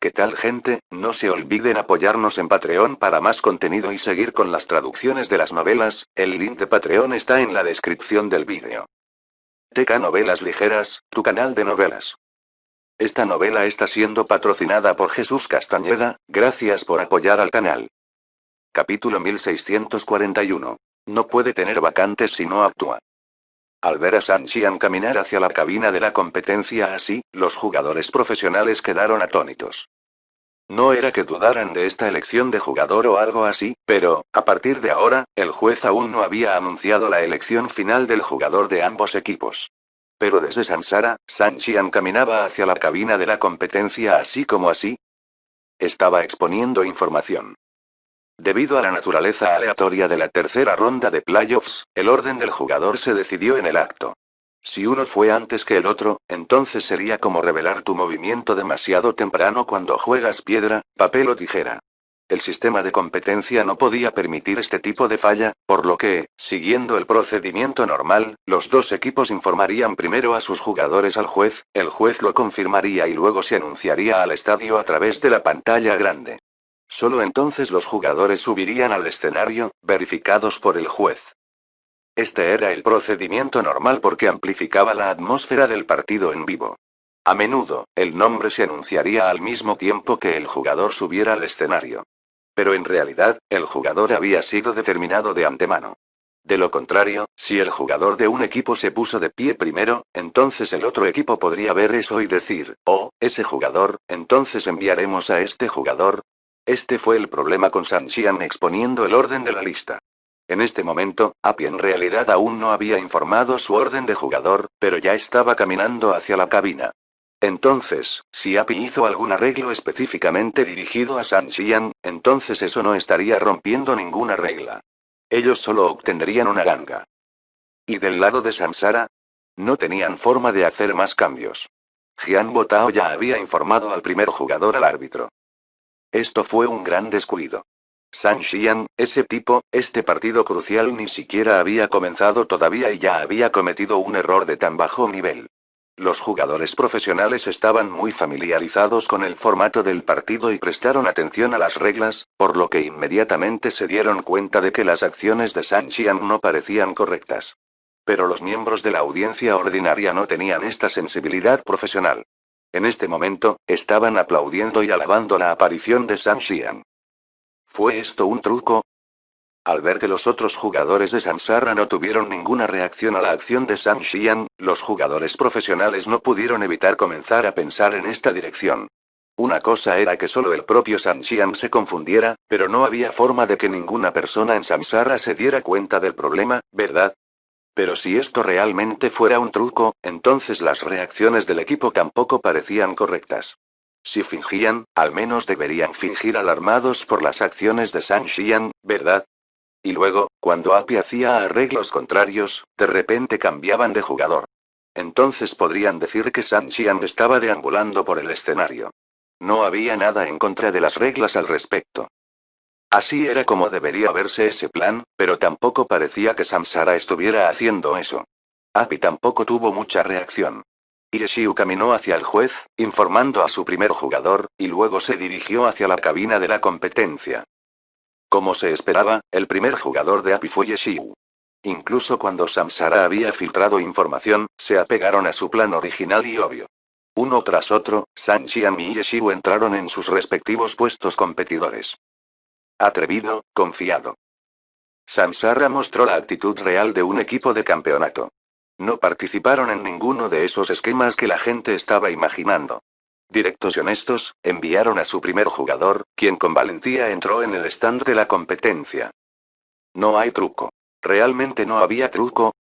¿Qué tal, gente? No se olviden apoyarnos en Patreon para más contenido y seguir con las traducciones de las novelas. El link de Patreon está en la descripción del vídeo. TK Novelas Ligeras, tu canal de novelas. Esta novela está siendo patrocinada por Jesús Castañeda. Gracias por apoyar al canal. Capítulo 1641. No puede tener vacantes si no actúa. Al ver a San Xian caminar hacia la cabina de la competencia así, los jugadores profesionales quedaron atónitos. No era que dudaran de esta elección de jugador o algo así, pero, a partir de ahora, el juez aún no había anunciado la elección final del jugador de ambos equipos. Pero desde Sansara, San Xian caminaba hacia la cabina de la competencia así como así. Estaba exponiendo información. Debido a la naturaleza aleatoria de la tercera ronda de playoffs, el orden del jugador se decidió en el acto. Si uno fue antes que el otro, entonces sería como revelar tu movimiento demasiado temprano cuando juegas piedra, papel o tijera. El sistema de competencia no podía permitir este tipo de falla, por lo que, siguiendo el procedimiento normal, los dos equipos informarían primero a sus jugadores al juez, el juez lo confirmaría y luego se anunciaría al estadio a través de la pantalla grande. Solo entonces los jugadores subirían al escenario, verificados por el juez. Este era el procedimiento normal porque amplificaba la atmósfera del partido en vivo. A menudo, el nombre se anunciaría al mismo tiempo que el jugador subiera al escenario. Pero en realidad, el jugador había sido determinado de antemano. De lo contrario, si el jugador de un equipo se puso de pie primero, entonces el otro equipo podría ver eso y decir, oh, ese jugador, entonces enviaremos a este jugador. Este fue el problema con San Xian exponiendo el orden de la lista. En este momento, Api en realidad aún no había informado su orden de jugador, pero ya estaba caminando hacia la cabina. Entonces, si Api hizo algún arreglo específicamente dirigido a San Xian, entonces eso no estaría rompiendo ninguna regla. Ellos solo obtendrían una ganga. ¿Y del lado de Sansara? No tenían forma de hacer más cambios. Jian Botao ya había informado al primer jugador al árbitro. Esto fue un gran descuido. San Xian, ese tipo, este partido crucial ni siquiera había comenzado todavía y ya había cometido un error de tan bajo nivel. Los jugadores profesionales estaban muy familiarizados con el formato del partido y prestaron atención a las reglas, por lo que inmediatamente se dieron cuenta de que las acciones de San Xian no parecían correctas. Pero los miembros de la audiencia ordinaria no tenían esta sensibilidad profesional. En este momento, estaban aplaudiendo y alabando la aparición de San Xian. ¿Fue esto un truco? Al ver que los otros jugadores de Sansara no tuvieron ninguna reacción a la acción de San Xian, los jugadores profesionales no pudieron evitar comenzar a pensar en esta dirección. Una cosa era que solo el propio San Xian se confundiera, pero no había forma de que ninguna persona en Sansara se diera cuenta del problema, ¿verdad? Pero si esto realmente fuera un truco, entonces las reacciones del equipo tampoco parecían correctas. Si fingían, al menos deberían fingir alarmados por las acciones de San Xian, ¿verdad? Y luego, cuando Api hacía arreglos contrarios, de repente cambiaban de jugador. Entonces podrían decir que San Xian estaba deambulando por el escenario. No había nada en contra de las reglas al respecto. Así era como debería verse ese plan, pero tampoco parecía que Samsara estuviera haciendo eso. Api tampoco tuvo mucha reacción. Yeshiu caminó hacia el juez, informando a su primer jugador, y luego se dirigió hacia la cabina de la competencia. Como se esperaba, el primer jugador de Api fue Yeshiu. Incluso cuando Samsara había filtrado información, se apegaron a su plan original y obvio. Uno tras otro, San Xian y Yeshiu entraron en sus respectivos puestos competidores. Atrevido, confiado. Sansara mostró la actitud real de un equipo de campeonato. No participaron en ninguno de esos esquemas que la gente estaba imaginando. Directos y honestos, enviaron a su primer jugador, quien con valentía entró en el stand de la competencia. No hay truco. ¿Realmente no había truco?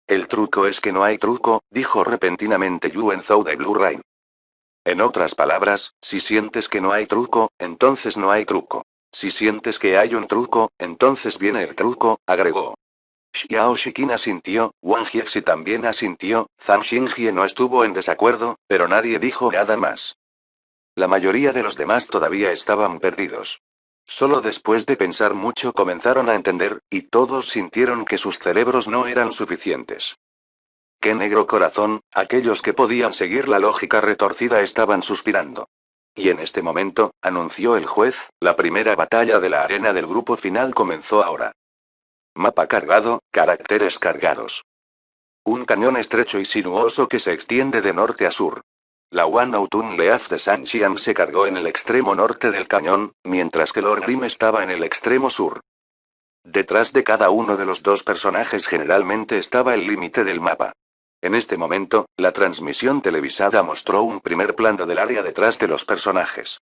El truco es que no hay truco, dijo repentinamente Yuen Zhou de Blue Rain. En otras palabras, si sientes que no hay truco, entonces no hay truco. Si sientes que hay un truco, entonces viene el truco, agregó. Xiao Shikin asintió, Wang Jiexi también asintió, Zhang Xingjie no estuvo en desacuerdo, pero nadie dijo nada más. La mayoría de los demás todavía estaban perdidos. Solo después de pensar mucho comenzaron a entender, y todos sintieron que sus cerebros no eran suficientes. ¡Qué negro corazón! Aquellos que podían seguir la lógica retorcida estaban suspirando. Y en este momento, anunció el juez, la primera batalla de la arena del grupo final comenzó ahora. Mapa cargado, caracteres cargados. Un cañón estrecho y sinuoso que se extiende de norte a sur. La One Autun Leaf de Sanxian se cargó en el extremo norte del cañón, mientras que Lord Grim estaba en el extremo sur. Detrás de cada uno de los dos personajes generalmente estaba el límite del mapa. En este momento, la transmisión televisada mostró un primer plano del área detrás de los personajes.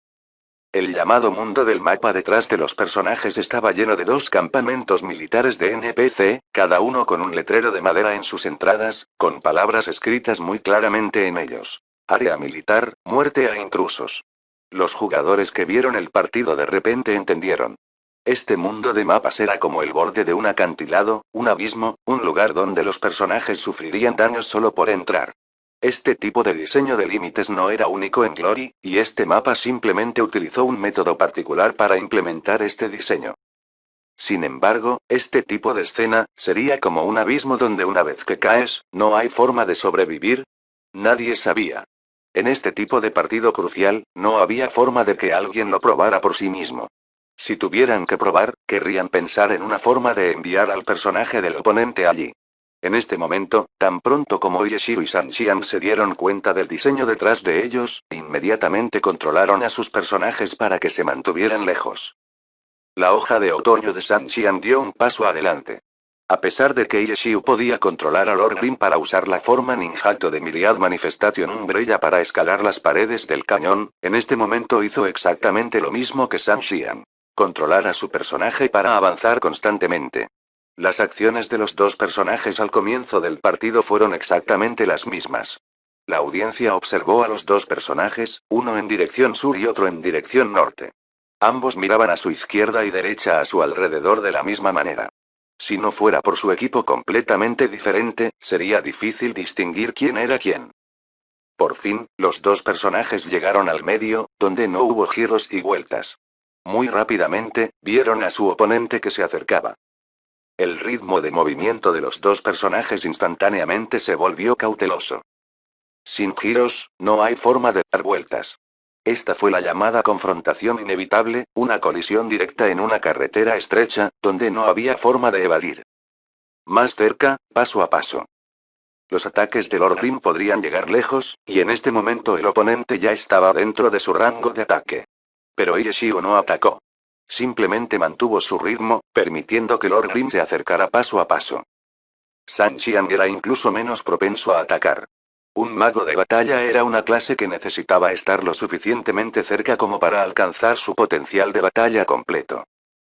El llamado mundo del mapa detrás de los personajes estaba lleno de dos campamentos militares de NPC, cada uno con un letrero de madera en sus entradas, con palabras escritas muy claramente en ellos. Área militar, muerte a intrusos. Los jugadores que vieron el partido de repente entendieron. Este mundo de mapas era como el borde de un acantilado, un abismo, un lugar donde los personajes sufrirían daños solo por entrar. Este tipo de diseño de límites no era único en Glory, y este mapa simplemente utilizó un método particular para implementar este diseño. Sin embargo, este tipo de escena, sería como un abismo donde una vez que caes, no hay forma de sobrevivir. Nadie sabía. En este tipo de partido crucial, no había forma de que alguien lo probara por sí mismo. Si tuvieran que probar, querrían pensar en una forma de enviar al personaje del oponente allí. En este momento, tan pronto como Yeshiro y Sanxian se dieron cuenta del diseño detrás de ellos, inmediatamente controlaron a sus personajes para que se mantuvieran lejos. La hoja de otoño de Sanxian dio un paso adelante. A pesar de que Yeshio podía controlar a Lord Grim para usar la forma ninjato de Myriad Manifestation Umbrella para escalar las paredes del cañón, en este momento hizo exactamente lo mismo que Sanxian. Controlar a su personaje para avanzar constantemente. Las acciones de los dos personajes al comienzo del partido fueron exactamente las mismas. La audiencia observó a los dos personajes, uno en dirección sur y otro en dirección norte. Ambos miraban a su izquierda y derecha a su alrededor de la misma manera. Si no fuera por su equipo completamente diferente, sería difícil distinguir quién era quién. Por fin, los dos personajes llegaron al medio, donde no hubo giros y vueltas. Muy rápidamente, vieron a su oponente que se acercaba. El ritmo de movimiento de los dos personajes instantáneamente se volvió cauteloso. Sin giros, no hay forma de dar vueltas. Esta fue la llamada confrontación inevitable, una colisión directa en una carretera estrecha, donde no había forma de evadir. Más cerca, paso a paso. Los ataques de Lord Grim podrían llegar lejos, y en este momento el oponente ya estaba dentro de su rango de ataque. Pero Yeshio no atacó. Simplemente mantuvo su ritmo, permitiendo que Lord Grim se acercara paso a paso. Sanxian era incluso menos propenso a atacar. Un mago de batalla era una clase que necesitaba estar lo suficientemente cerca como para alcanzar su potencial de batalla completo.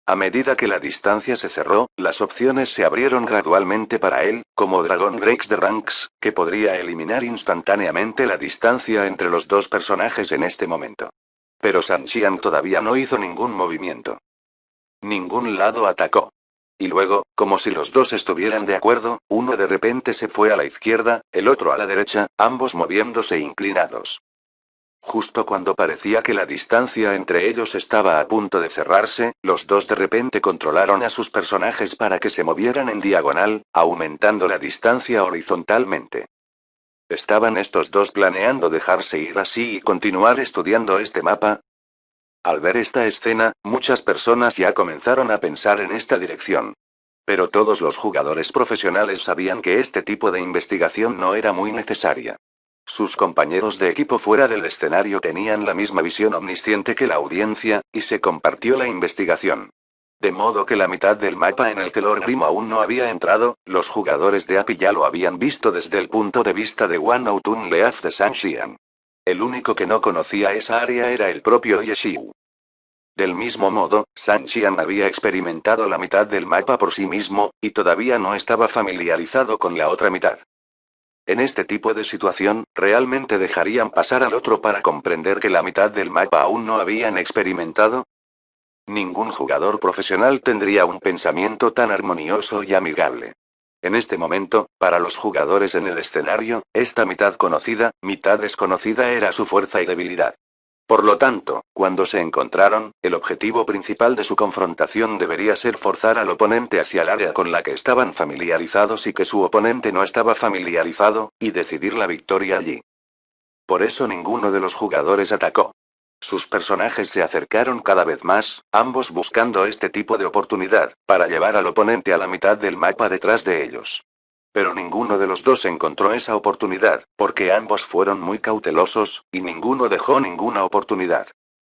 A medida que la distancia se cerró, las opciones se abrieron gradualmente para él, como Dragon Breaks de Ranks, que podría eliminar instantáneamente la distancia entre los dos personajes en este momento. Pero Sanxian todavía no hizo ningún movimiento. Ningún lado atacó. Y luego, como si los dos estuvieran de acuerdo, uno de repente se fue a la izquierda, el otro a la derecha, ambos moviéndose inclinados. Justo cuando parecía que la distancia entre ellos estaba a punto de cerrarse, los dos de repente controlaron a sus personajes para que se movieran en diagonal, aumentando la distancia horizontalmente. ¿Estaban estos dos planeando dejarse ir así y continuar estudiando este mapa? Al ver esta escena, muchas personas ya comenzaron a pensar en esta dirección. Pero todos los jugadores profesionales sabían que este tipo de investigación no era muy necesaria. Sus compañeros de equipo fuera del escenario tenían la misma visión omnisciente que la audiencia, y se compartió la investigación. De modo que la mitad del mapa en el que Lord Grim aún no había entrado, los jugadores de API ya lo habían visto desde el punto de vista de One Autun Leaf de Sanxian. El único que no conocía esa área era el propio Yeshio. Del mismo modo, Sanxian había experimentado la mitad del mapa por sí mismo, y todavía no estaba familiarizado con la otra mitad. En este tipo de situación, ¿realmente dejarían pasar al otro para comprender que la mitad del mapa aún no habían experimentado? Ningún jugador profesional tendría un pensamiento tan armonioso y amigable. En este momento, para los jugadores en el escenario, esta mitad conocida, mitad desconocida era su fuerza y debilidad. Por lo tanto, cuando se encontraron, el objetivo principal de su confrontación debería ser forzar al oponente hacia el área con la que estaban familiarizados y que su oponente no estaba familiarizado, y decidir la victoria allí. Por eso ninguno de los jugadores atacó. Sus personajes se acercaron cada vez más, ambos buscando este tipo de oportunidad, para llevar al oponente a la mitad del mapa detrás de ellos. Pero ninguno de los dos encontró esa oportunidad, porque ambos fueron muy cautelosos, y ninguno dejó ninguna oportunidad.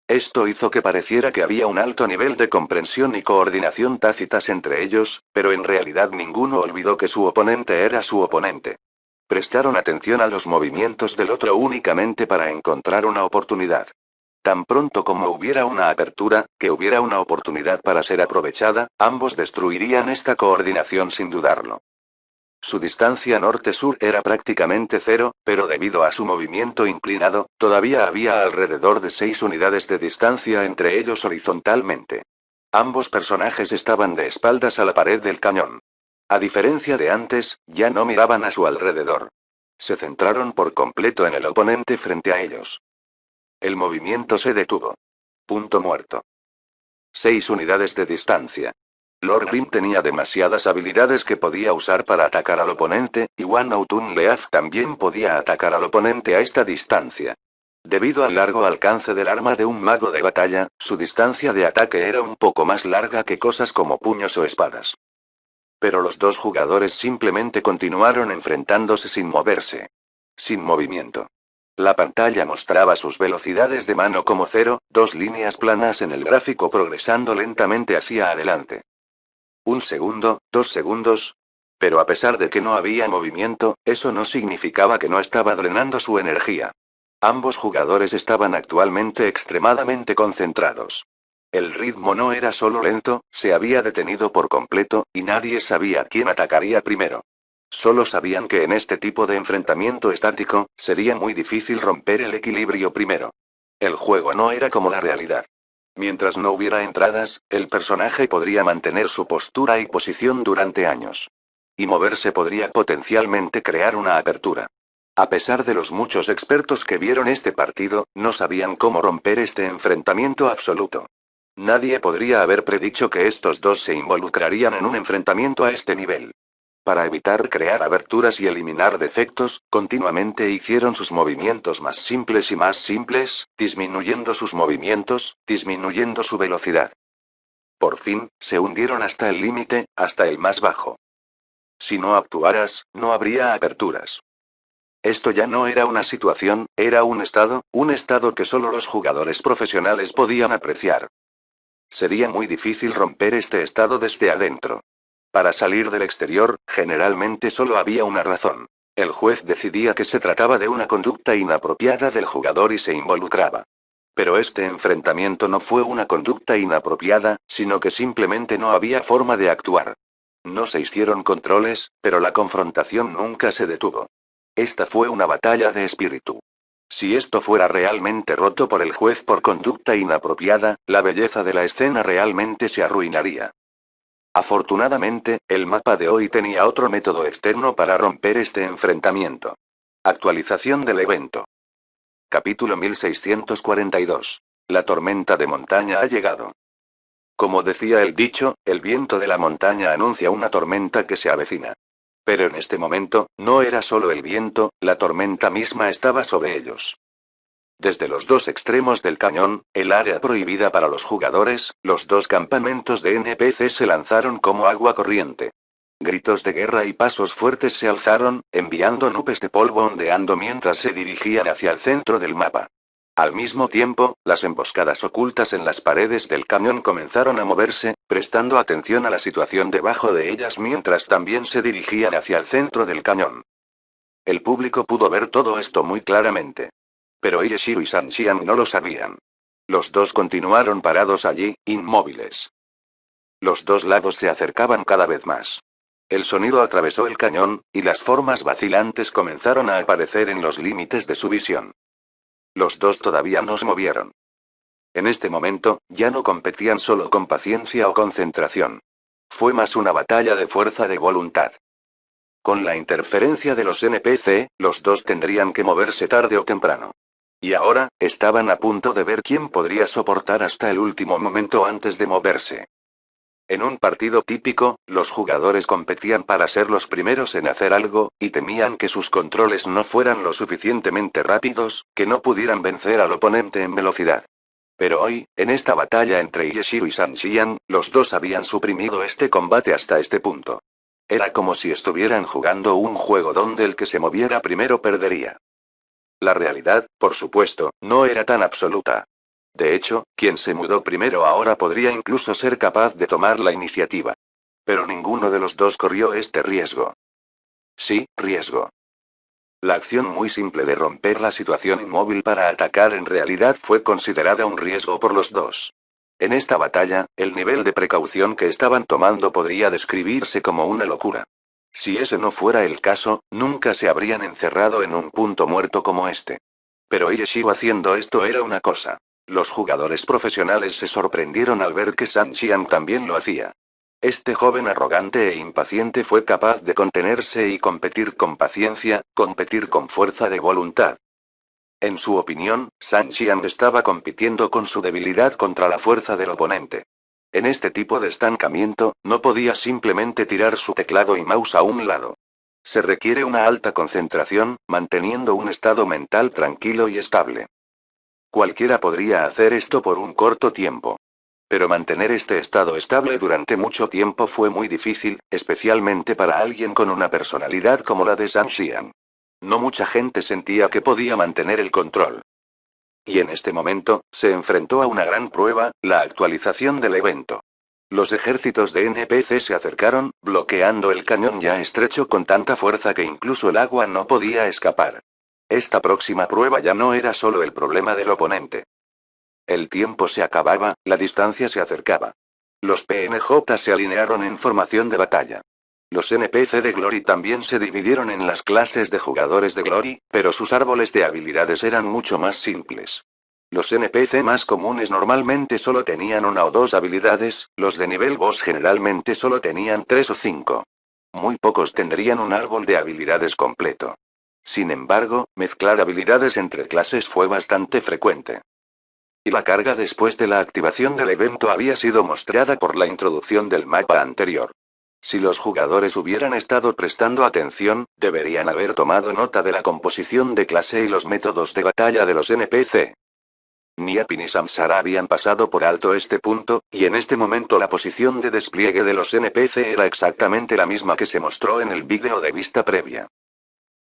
Esto hizo que pareciera que había un alto nivel de comprensión y coordinación tácitas entre ellos, pero en realidad ninguno olvidó que su oponente era su oponente. Prestaron atención a los movimientos del otro únicamente para encontrar una oportunidad. Tan pronto como hubiera una apertura, que hubiera una oportunidad para ser aprovechada, ambos destruirían esta coordinación sin dudarlo. Su distancia norte-sur era prácticamente cero, pero debido a su movimiento inclinado, todavía había alrededor de 6 unidades de distancia entre ellos horizontalmente. Ambos personajes estaban de espaldas a la pared del cañón. A diferencia de antes, ya no miraban a su alrededor. Se centraron por completo en el oponente frente a ellos. El movimiento se detuvo. Punto muerto. 6 unidades de distancia. Lord Grim tenía demasiadas habilidades que podía usar para atacar al oponente, y Wan Autun Leaf también podía atacar al oponente a esta distancia. Debido al largo alcance del arma de un mago de batalla, su distancia de ataque era un poco más larga que cosas como puños o espadas. Pero los dos jugadores simplemente continuaron enfrentándose sin moverse. Sin movimiento. La pantalla mostraba sus velocidades de mano como cero, 2 líneas planas en el gráfico progresando lentamente hacia adelante. 1 segundo, 2 segundos. Pero a pesar de que no había movimiento, eso no significaba que no estaba drenando su energía. Ambos jugadores estaban actualmente extremadamente concentrados. El ritmo no era solo lento, se había detenido por completo, y nadie sabía quién atacaría primero. Solo sabían que en este tipo de enfrentamiento estático, sería muy difícil romper el equilibrio primero. El juego no era como la realidad. Mientras no hubiera entradas, el personaje podría mantener su postura y posición durante años. Y moverse podría potencialmente crear una apertura. A pesar de los muchos expertos que vieron este partido, no sabían cómo romper este enfrentamiento absoluto. Nadie podría haber predicho que estos dos se involucrarían en un enfrentamiento a este nivel. Para evitar crear aberturas y eliminar defectos, continuamente hicieron sus movimientos más simples, disminuyendo sus movimientos, disminuyendo su velocidad. Por fin, se hundieron hasta el límite, hasta el más bajo. Si no actuaras, no habría aperturas. Esto ya no era una situación, era un estado que solo los jugadores profesionales podían apreciar. Sería muy difícil romper este estado desde adentro. Para salir del exterior, generalmente solo había una razón. El juez decidía que se trataba de una conducta inapropiada del jugador y se involucraba. Pero este enfrentamiento no fue una conducta inapropiada, sino que simplemente no había forma de actuar. No se hicieron controles, pero la confrontación nunca se detuvo. Esta fue una batalla de espíritu. Si esto fuera realmente roto por el juez por conducta inapropiada, la belleza de la escena realmente se arruinaría. Afortunadamente, el mapa de hoy tenía otro método externo para romper este enfrentamiento. Actualización del evento. Capítulo 1642. La tormenta de montaña ha llegado. Como decía el dicho, el viento de la montaña anuncia una tormenta que se avecina. Pero en este momento, no era solo el viento, la tormenta misma estaba sobre ellos. Desde los dos extremos del cañón, el área prohibida para los jugadores, los dos campamentos de NPC se lanzaron como agua corriente. Gritos de guerra y pasos fuertes se alzaron, enviando nubes de polvo ondeando mientras se dirigían hacia el centro del mapa. Al mismo tiempo, las emboscadas ocultas en las paredes del cañón comenzaron a moverse, prestando atención a la situación debajo de ellas mientras también se dirigían hacia el centro del cañón. El público pudo ver todo esto muy claramente. Pero Iyeshiro y Sanxian no lo sabían. Los dos continuaron parados allí, inmóviles. Los dos lados se acercaban cada vez más. El sonido atravesó el cañón, y las formas vacilantes comenzaron a aparecer en los límites de su visión. Los dos todavía no se movieron. En este momento, ya no competían solo con paciencia o concentración. Fue más una batalla de fuerza de voluntad. Con la interferencia de los NPC, los dos tendrían que moverse tarde o temprano. Y ahora, estaban a punto de ver quién podría soportar hasta el último momento antes de moverse. En un partido típico, los jugadores competían para ser los primeros en hacer algo, y temían que sus controles no fueran lo suficientemente rápidos, que no pudieran vencer al oponente en velocidad. Pero hoy, en esta batalla entre Yeshiu y San Xian, los dos habían suprimido este combate hasta este punto. Era como si estuvieran jugando un juego donde el que se moviera primero perdería. La realidad, por supuesto, no era tan absoluta. De hecho, quien se mudó primero ahora podría incluso ser capaz de tomar la iniciativa. Pero ninguno de los dos corrió este riesgo. Sí, riesgo. La acción muy simple de romper la situación inmóvil para atacar en realidad fue considerada un riesgo por los dos. En esta batalla, el nivel de precaución que estaban tomando podría describirse como una locura. Si ese no fuera el caso, nunca se habrían encerrado en un punto muerto como este. Pero Yeshiu haciendo esto era una cosa. Los jugadores profesionales se sorprendieron al ver que San Xian también lo hacía. Este joven arrogante e impaciente fue capaz de contenerse y competir con paciencia, competir con fuerza de voluntad. En su opinión, San Xian estaba compitiendo con su debilidad contra la fuerza del oponente. En este tipo de estancamiento, no podía simplemente tirar su teclado y mouse a un lado. Se requiere una alta concentración, manteniendo un estado mental tranquilo y estable. Cualquiera podría hacer esto por un corto tiempo. Pero mantener este estado estable durante mucho tiempo fue muy difícil, especialmente para alguien con una personalidad como la de San Xian. No mucha gente sentía que podía mantener el control. Y en este momento, se enfrentó a una gran prueba, la actualización del evento. Los ejércitos de NPC se acercaron, bloqueando el cañón ya estrecho con tanta fuerza que incluso el agua no podía escapar. Esta próxima prueba ya no era solo el problema del oponente. El tiempo se acababa, la distancia se acercaba. Los PNJ se alinearon en formación de batalla. Los NPC de Glory también se dividieron en las clases de jugadores de Glory, pero sus árboles de habilidades eran mucho más simples. Los NPC más comunes normalmente solo tenían una o dos habilidades, los de nivel boss generalmente solo tenían 3 o 5. Muy pocos tendrían un árbol de habilidades completo. Sin embargo, mezclar habilidades entre clases fue bastante frecuente. Y la carga después de la activación del evento había sido mostrada por la introducción del mapa anterior. Si los jugadores hubieran estado prestando atención, deberían haber tomado nota de la composición de clase y los métodos de batalla de los NPC. Ni Api ni Samsara habían pasado por alto este punto, y en este momento la posición de despliegue de los NPC era exactamente la misma que se mostró en el vídeo de vista previa.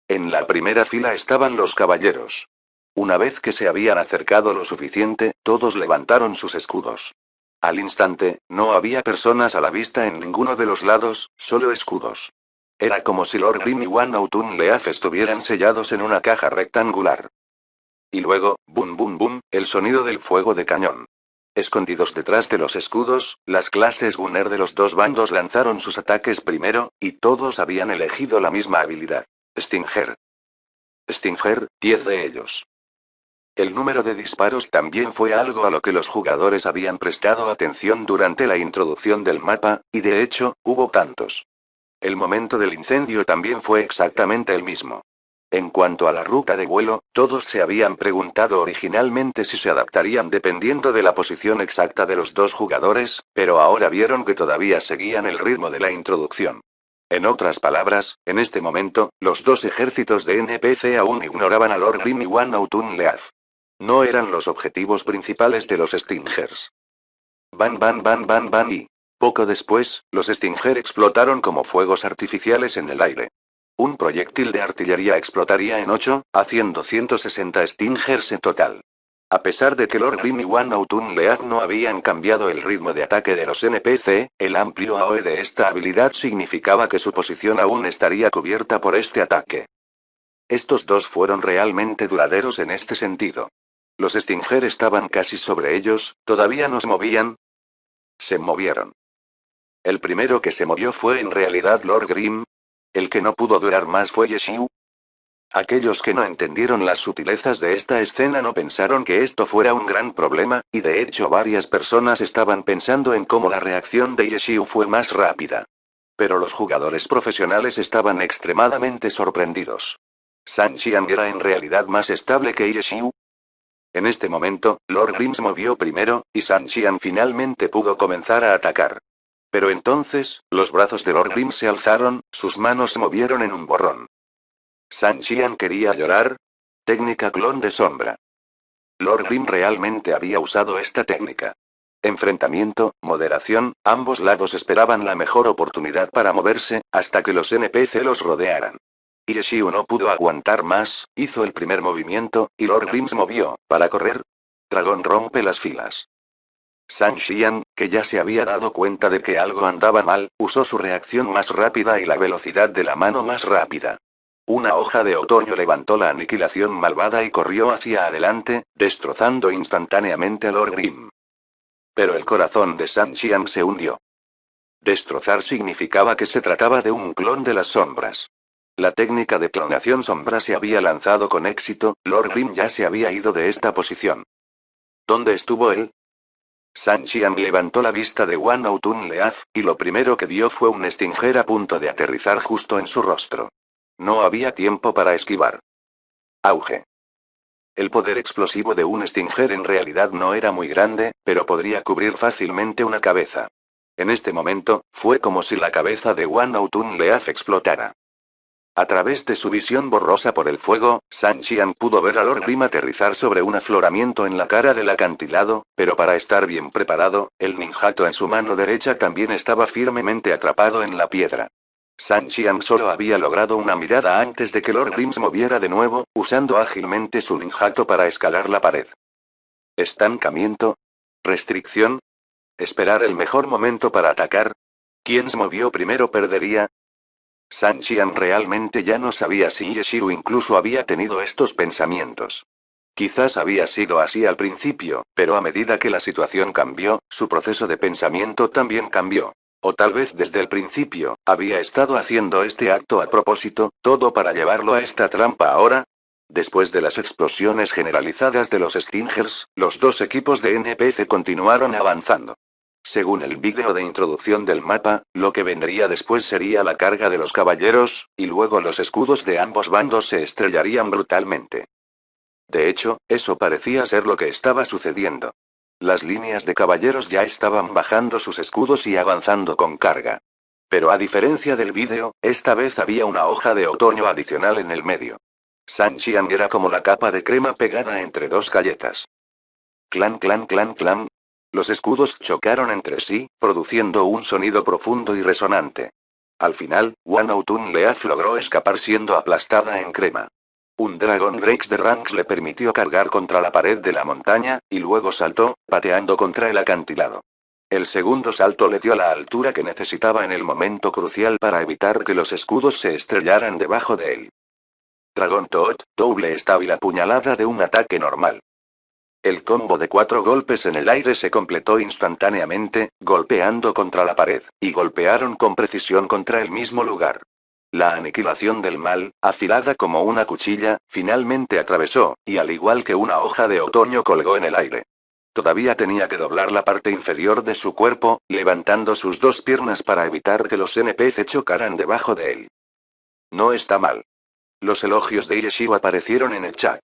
En la primera fila estaban los caballeros. Una vez que se habían acercado lo suficiente, todos levantaron sus escudos. Al instante, no había personas a la vista en ninguno de los lados, solo escudos. Era como si Lord Grim y One Autun Leaf estuvieran sellados en una caja rectangular. Y luego, boom boom boom, el sonido del fuego de cañón. Escondidos detrás de los escudos, las clases Gunner de los dos bandos lanzaron sus ataques primero, y todos habían elegido la misma habilidad. Stinger. Stinger, 10 de ellos. El número de disparos también fue algo a lo que los jugadores habían prestado atención durante la introducción del mapa, y de hecho, hubo tantos. El momento del incendio también fue exactamente el mismo. En cuanto a la ruta de vuelo, todos se habían preguntado originalmente si se adaptarían dependiendo de la posición exacta de los dos jugadores, pero ahora vieron que todavía seguían el ritmo de la introducción. En otras palabras, en este momento, los dos ejércitos de NPC aún ignoraban a Lord Grim y One Autun Leaf. No eran los objetivos principales de los Stingers. Van van van van van y... Poco después, los Stinger explotaron como fuegos artificiales en el aire. Un proyectil de artillería explotaría en 8, haciendo 160 Stingers en total. A pesar de que Lord Grim y One Autun Leaf no habían cambiado el ritmo de ataque de los NPC, el amplio AOE de esta habilidad significaba que su posición aún estaría cubierta por este ataque. Estos dos fueron realmente duraderos en este sentido. Los Stinger estaban casi sobre ellos, todavía no se movían. Se movieron. El primero que se movió fue en realidad Lord Grim. El que no pudo durar más fue Yeshiu. Aquellos que no entendieron las sutilezas de esta escena no pensaron que esto fuera un gran problema, y de hecho varias personas estaban pensando en cómo la reacción de Yeshiu fue más rápida. Pero los jugadores profesionales estaban extremadamente sorprendidos. San Xian era en realidad más estable que Yeshiu. En este momento, Lord Grim se movió primero, y San Xian finalmente pudo comenzar a atacar. Pero entonces, los brazos de Lord Grim se alzaron, sus manos se movieron en un borrón. San Xian quería llorar. Técnica clon de sombra. Lord Grim realmente había usado esta técnica. Enfrentamiento, moderación, ambos lados esperaban la mejor oportunidad para moverse, hasta que los NPC los rodearan. Yeshiu no pudo aguantar más, hizo el primer movimiento, y Lord Grim se movió, para correr. Dragón rompe las filas. San Xian, que ya se había dado cuenta de que algo andaba mal, usó su reacción más rápida y la velocidad de la mano más rápida. Una hoja de otoño levantó la aniquilación malvada y corrió hacia adelante, destrozando instantáneamente a Lord Grim. Pero el corazón de San Xian se hundió. Destrozar significaba que se trataba de un clon de las sombras. La técnica de clonación sombra se había lanzado con éxito, Lord Grim ya se había ido de esta posición. ¿Dónde estuvo él? San Xian levantó la vista de Wan Outun Leaf, y lo primero que vio fue un Stinger a punto de aterrizar justo en su rostro. No había tiempo para esquivar. Auge. El poder explosivo de un Stinger en realidad no era muy grande, pero podría cubrir fácilmente una cabeza. En este momento, fue como si la cabeza de Wan Outun Leaf explotara. A través de su visión borrosa por el fuego, San Xian pudo ver a Lord Grim aterrizar sobre un afloramiento en la cara del acantilado, pero para estar bien preparado, el ninjato en su mano derecha también estaba firmemente atrapado en la piedra. San Xian solo había logrado una mirada antes de que Lord Grim se moviera de nuevo, usando ágilmente su ninjato para escalar la pared. Estancamiento. Restricción. Esperar el mejor momento para atacar. ¿Quién se movió primero perdería? San Xian realmente ya no sabía si Yeshiu incluso había tenido estos pensamientos. Quizás había sido así al principio, pero a medida que la situación cambió, su proceso de pensamiento también cambió. O tal vez desde el principio, había estado haciendo este acto a propósito, todo para llevarlo a esta trampa ahora. Después de las explosiones generalizadas de los Stingers, los dos equipos de NPC continuaron avanzando. Según el vídeo de introducción del mapa, lo que vendría después sería la carga de los caballeros, y luego los escudos de ambos bandos se estrellarían brutalmente. De hecho, eso parecía ser lo que estaba sucediendo. Las líneas de caballeros ya estaban bajando sus escudos y avanzando con carga. Pero a diferencia del vídeo, esta vez había una hoja de otoño adicional en el medio. San Xian era como la capa de crema pegada entre dos galletas. Clan clan clan clan. Los escudos chocaron entre sí, produciendo un sonido profundo y resonante. Al final, Wan Outun Leaf logró escapar siendo aplastada en crema. Un Dragon Breaks de Ranks le permitió cargar contra la pared de la montaña, y luego saltó, pateando contra el acantilado. El segundo salto le dio la altura que necesitaba en el momento crucial para evitar que los escudos se estrellaran debajo de él. Dragon Toad, doble stab y la puñalada de un ataque normal. El combo de 4 golpes en el aire se completó instantáneamente, golpeando contra la pared, y golpearon con precisión contra el mismo lugar. La aniquilación del mal, afilada como una cuchilla, finalmente atravesó, y al igual que una hoja de otoño colgó en el aire. Todavía tenía que doblar la parte inferior de su cuerpo, levantando sus dos piernas para evitar que los NPC chocaran debajo de él. No está mal. Los elogios de Yeshiu aparecieron en el chat.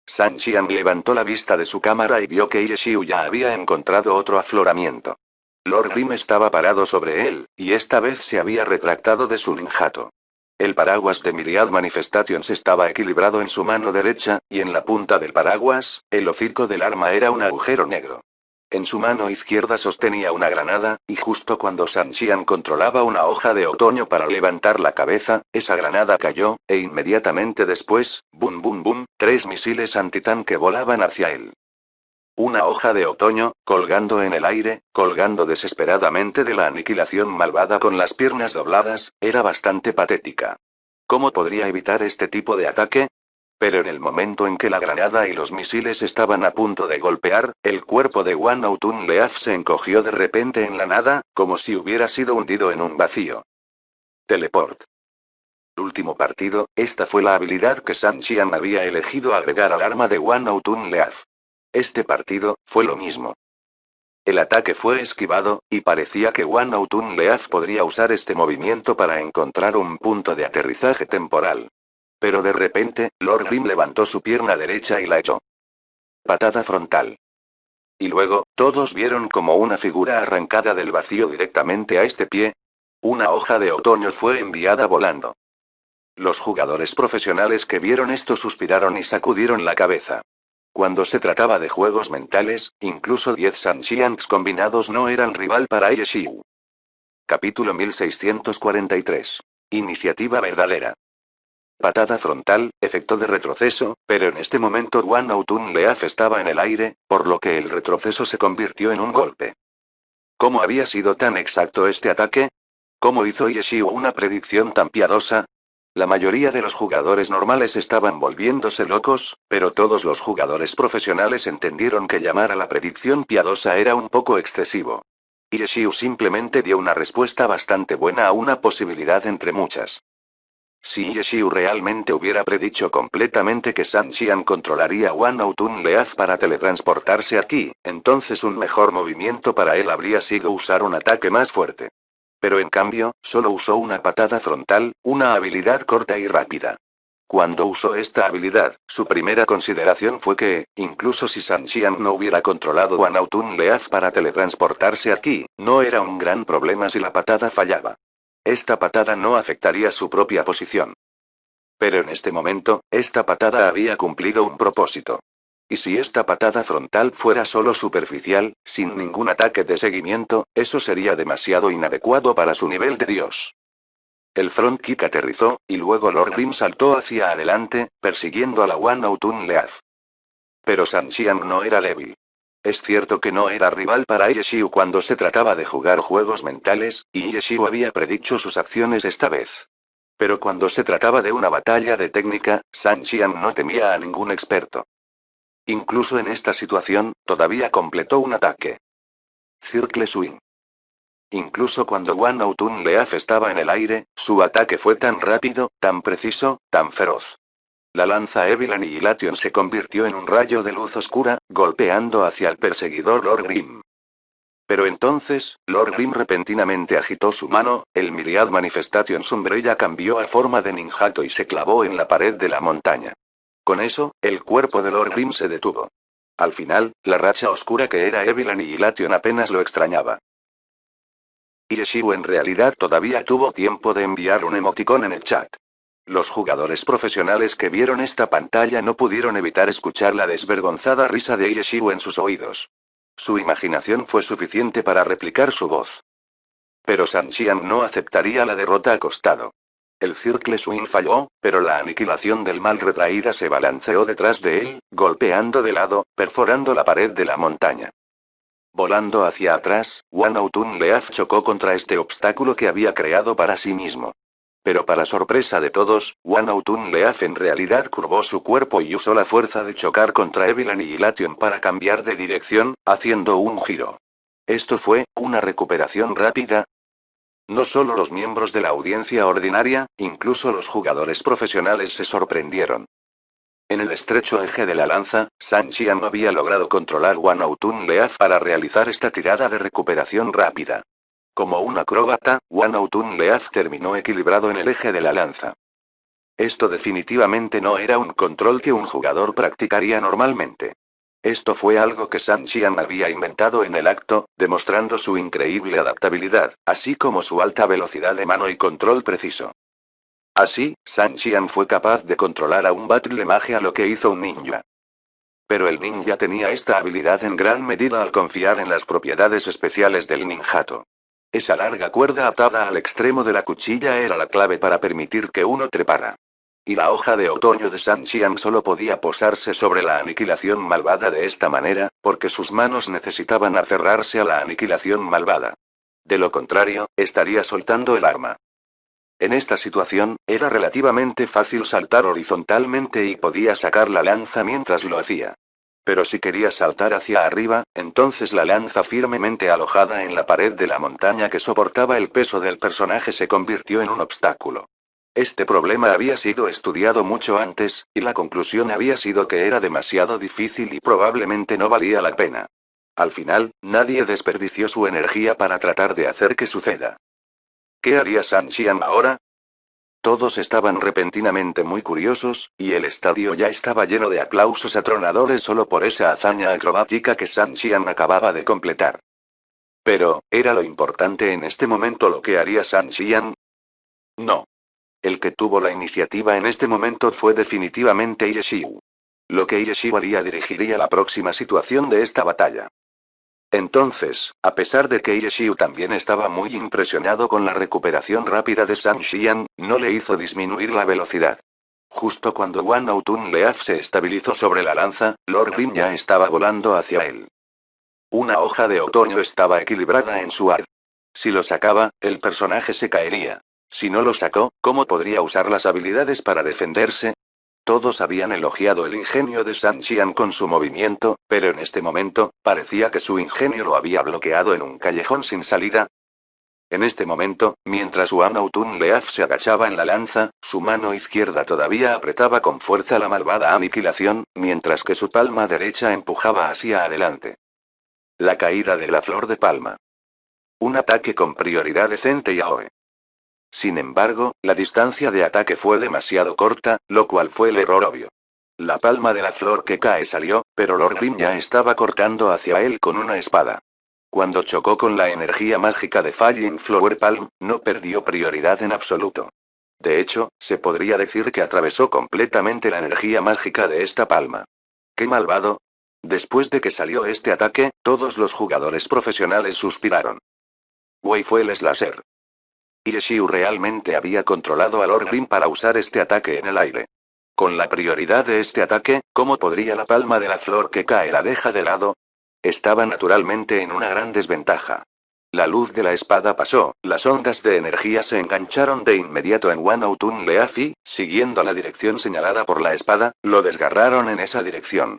San Xian levantó la vista de su cámara y vio que Yeshiu ya había encontrado otro afloramiento. Lord Grim estaba parado sobre él, y esta vez se había retractado de su ninjato. El paraguas de Myriad Manifestations estaba equilibrado en su mano derecha, y en la punta del paraguas, el hocico del arma era un agujero negro. En su mano izquierda sostenía una granada, y justo cuando San Xian controlaba una hoja de otoño para levantar la cabeza, esa granada cayó, e inmediatamente después, bum bum bum, 3 misiles antitanque volaban hacia él. Una hoja de otoño, colgando en el aire, colgando desesperadamente de la aniquilación malvada con las piernas dobladas, era bastante patética. ¿Cómo podría evitar este tipo de ataque? Pero en el momento en que la granada y los misiles estaban a punto de golpear, el cuerpo de Wan Outun Leaf se encogió de repente en la nada, como si hubiera sido hundido en un vacío. Teleport. Último partido, esta fue la habilidad que San Xian había elegido agregar al arma de Wan Outun Leaf. Este partido, fue lo mismo. El ataque fue esquivado, y parecía que Wan Outun Leaf podría usar este movimiento para encontrar un punto de aterrizaje temporal. Pero de repente, Lord Grim levantó su pierna derecha y la echó. Patada frontal. Y luego, todos vieron como una figura arrancada del vacío directamente a este pie. Una hoja de otoño fue enviada volando. Los jugadores profesionales que vieron esto suspiraron y sacudieron la cabeza. Cuando se trataba de juegos mentales, incluso 10 Sanxians combinados no eran rival para Ye Xiu. Capítulo 1643. Iniciativa verdadera. Patada frontal, efecto de retroceso, pero en este momento Wan Autun Leaf estaba en el aire, por lo que el retroceso se convirtió en un golpe. ¿Cómo había sido tan exacto este ataque? ¿Cómo hizo Ye Xiu una predicción tan piadosa? La mayoría de los jugadores normales estaban volviéndose locos, pero todos los jugadores profesionales entendieron que llamar a la predicción piadosa era un poco excesivo. Ye Xiu simplemente dio una respuesta bastante buena a una posibilidad entre muchas. Si Ye Xiu realmente hubiera predicho completamente que San Xian controlaría Wan Autun Leaf para teletransportarse aquí, entonces un mejor movimiento para él habría sido usar un ataque más fuerte. Pero en cambio, solo usó una patada frontal, una habilidad corta y rápida. Cuando usó esta habilidad, su primera consideración fue que, incluso si San Xian no hubiera controlado Wan Autun Leaf para teletransportarse aquí, no era un gran problema si la patada fallaba. Esta patada no afectaría su propia posición. Pero en este momento, esta patada había cumplido un propósito. Y si esta patada frontal fuera solo superficial, sin ningún ataque de seguimiento, eso sería demasiado inadecuado para su nivel de dios. El front kick aterrizó, y luego Lord Grim saltó hacia adelante, persiguiendo a la Wan Autun Leaf. Pero San Xian no era débil. Es cierto que no era rival para Ye Xiu cuando se trataba de jugar juegos mentales, y Ye Xiu había predicho sus acciones esta vez. Pero cuando se trataba de una batalla de técnica, San Xian no temía a ningún experto. Incluso en esta situación, todavía completó un ataque. Circle Swing. Incluso cuando Wan Autun Leaf estaba en el aire, su ataque fue tan rápido, tan preciso, tan feroz. La lanza Evil Annihilation se convirtió en un rayo de luz oscura, golpeando hacia el perseguidor Lord Grim. Pero entonces, Lord Grim repentinamente agitó su mano, el Myriad Manifestation Umbrella cambió a forma de ninjato y se clavó en la pared de la montaña. Con eso, el cuerpo de Lord Grim se detuvo. Al final, la racha oscura que era Evil Annihilation apenas lo extrañaba. Ye Xiu en realidad todavía tuvo tiempo de enviar un emoticón en el chat. Los jugadores profesionales que vieron esta pantalla no pudieron evitar escuchar la desvergonzada risa de Ye Xiu en sus oídos. Su imaginación fue suficiente para replicar su voz. Pero San Xian no aceptaría la derrota acostado. El Circle Swing falló, pero la aniquilación del mal retraída se balanceó detrás de él, golpeando de lado, perforando la pared de la montaña. Volando hacia atrás, Wan Autun Leaf chocó contra este obstáculo que había creado para sí mismo. Pero para sorpresa de todos, Wan Autun Leaf en realidad curvó su cuerpo y usó la fuerza de chocar contra Evil Annihilation para cambiar de dirección, haciendo un giro. Esto fue una recuperación rápida. No solo los miembros de la audiencia ordinaria, incluso los jugadores profesionales se sorprendieron. En el estrecho eje de la lanza, San Xian había logrado controlar Wan Autun Leaf para realizar esta tirada de recuperación rápida. Como un acróbata, Wan Autun Leaf terminó equilibrado en el eje de la lanza. Esto definitivamente no era un control que un jugador practicaría normalmente. Esto fue algo que San Xian había inventado en el acto, demostrando su increíble adaptabilidad, así como su alta velocidad de mano y control preciso. Así, San Xian fue capaz de controlar a un battle mage a lo que hizo un ninja. Pero el ninja tenía esta habilidad en gran medida al confiar en las propiedades especiales del ninjato. Esa larga cuerda atada al extremo de la cuchilla era la clave para permitir que uno trepara. Y la hoja de otoño de San Xian solo podía posarse sobre la aniquilación malvada de esta manera, porque sus manos necesitaban aferrarse a la aniquilación malvada. De lo contrario, estaría soltando el arma. En esta situación, era relativamente fácil saltar horizontalmente y podía sacar la lanza mientras lo hacía. Pero si quería saltar hacia arriba, entonces la lanza firmemente alojada en la pared de la montaña que soportaba el peso del personaje se convirtió en un obstáculo. Este problema había sido estudiado mucho antes, y la conclusión había sido que era demasiado difícil y probablemente no valía la pena. Al final, nadie desperdició su energía para tratar de hacer que suceda. ¿Qué haría San Xian ahora? Todos estaban repentinamente muy curiosos, y el estadio ya estaba lleno de aplausos atronadores solo por esa hazaña acrobática que San Xian acababa de completar. Pero, ¿era lo importante en este momento lo que haría San Xian? No. El que tuvo la iniciativa en este momento fue definitivamente Ye Xiu. Lo que Yeshiu haría dirigiría la próxima situación de esta batalla. Entonces, a pesar de que Yeshiu también estaba muy impresionado con la recuperación rápida de San Xian, no le hizo disminuir la velocidad. Justo cuando Wan Autun Leaf se estabilizó sobre la lanza, Lord Grim ya estaba volando hacia él. Una hoja de otoño estaba equilibrada en su ar. Si lo sacaba, el personaje se caería. Si no lo sacó, ¿cómo podría usar las habilidades para defenderse? Todos habían elogiado el ingenio de San Xian con su movimiento, pero en este momento, parecía que su ingenio lo había bloqueado en un callejón sin salida. En este momento, mientras Wan Autun Leaf se agachaba en la lanza, su mano izquierda todavía apretaba con fuerza la malvada aniquilación, mientras que su palma derecha empujaba hacia adelante. La caída de la flor de palma. Un ataque con prioridad decente y AOE. Sin embargo, la distancia de ataque fue demasiado corta, lo cual fue el error obvio. La palma de la flor que cae salió, pero Lord Grim ya estaba cortando hacia él con una espada. Cuando chocó con la energía mágica de Falling Flower Palm, no perdió prioridad en absoluto. De hecho, se podría decir que atravesó completamente la energía mágica de esta palma. ¡Qué malvado! Después de que salió este ataque, todos los jugadores profesionales suspiraron. Wei fue el slasher. Yeshiu realmente había controlado a Lord Grim para usar este ataque en el aire. Con la prioridad de este ataque, ¿cómo podría la palma de la flor que cae la deja de lado? Estaba naturalmente en una gran desventaja. La luz de la espada pasó, las ondas de energía se engancharon de inmediato en Wan Autun Leaf y, siguiendo la dirección señalada por la espada, lo desgarraron en esa dirección.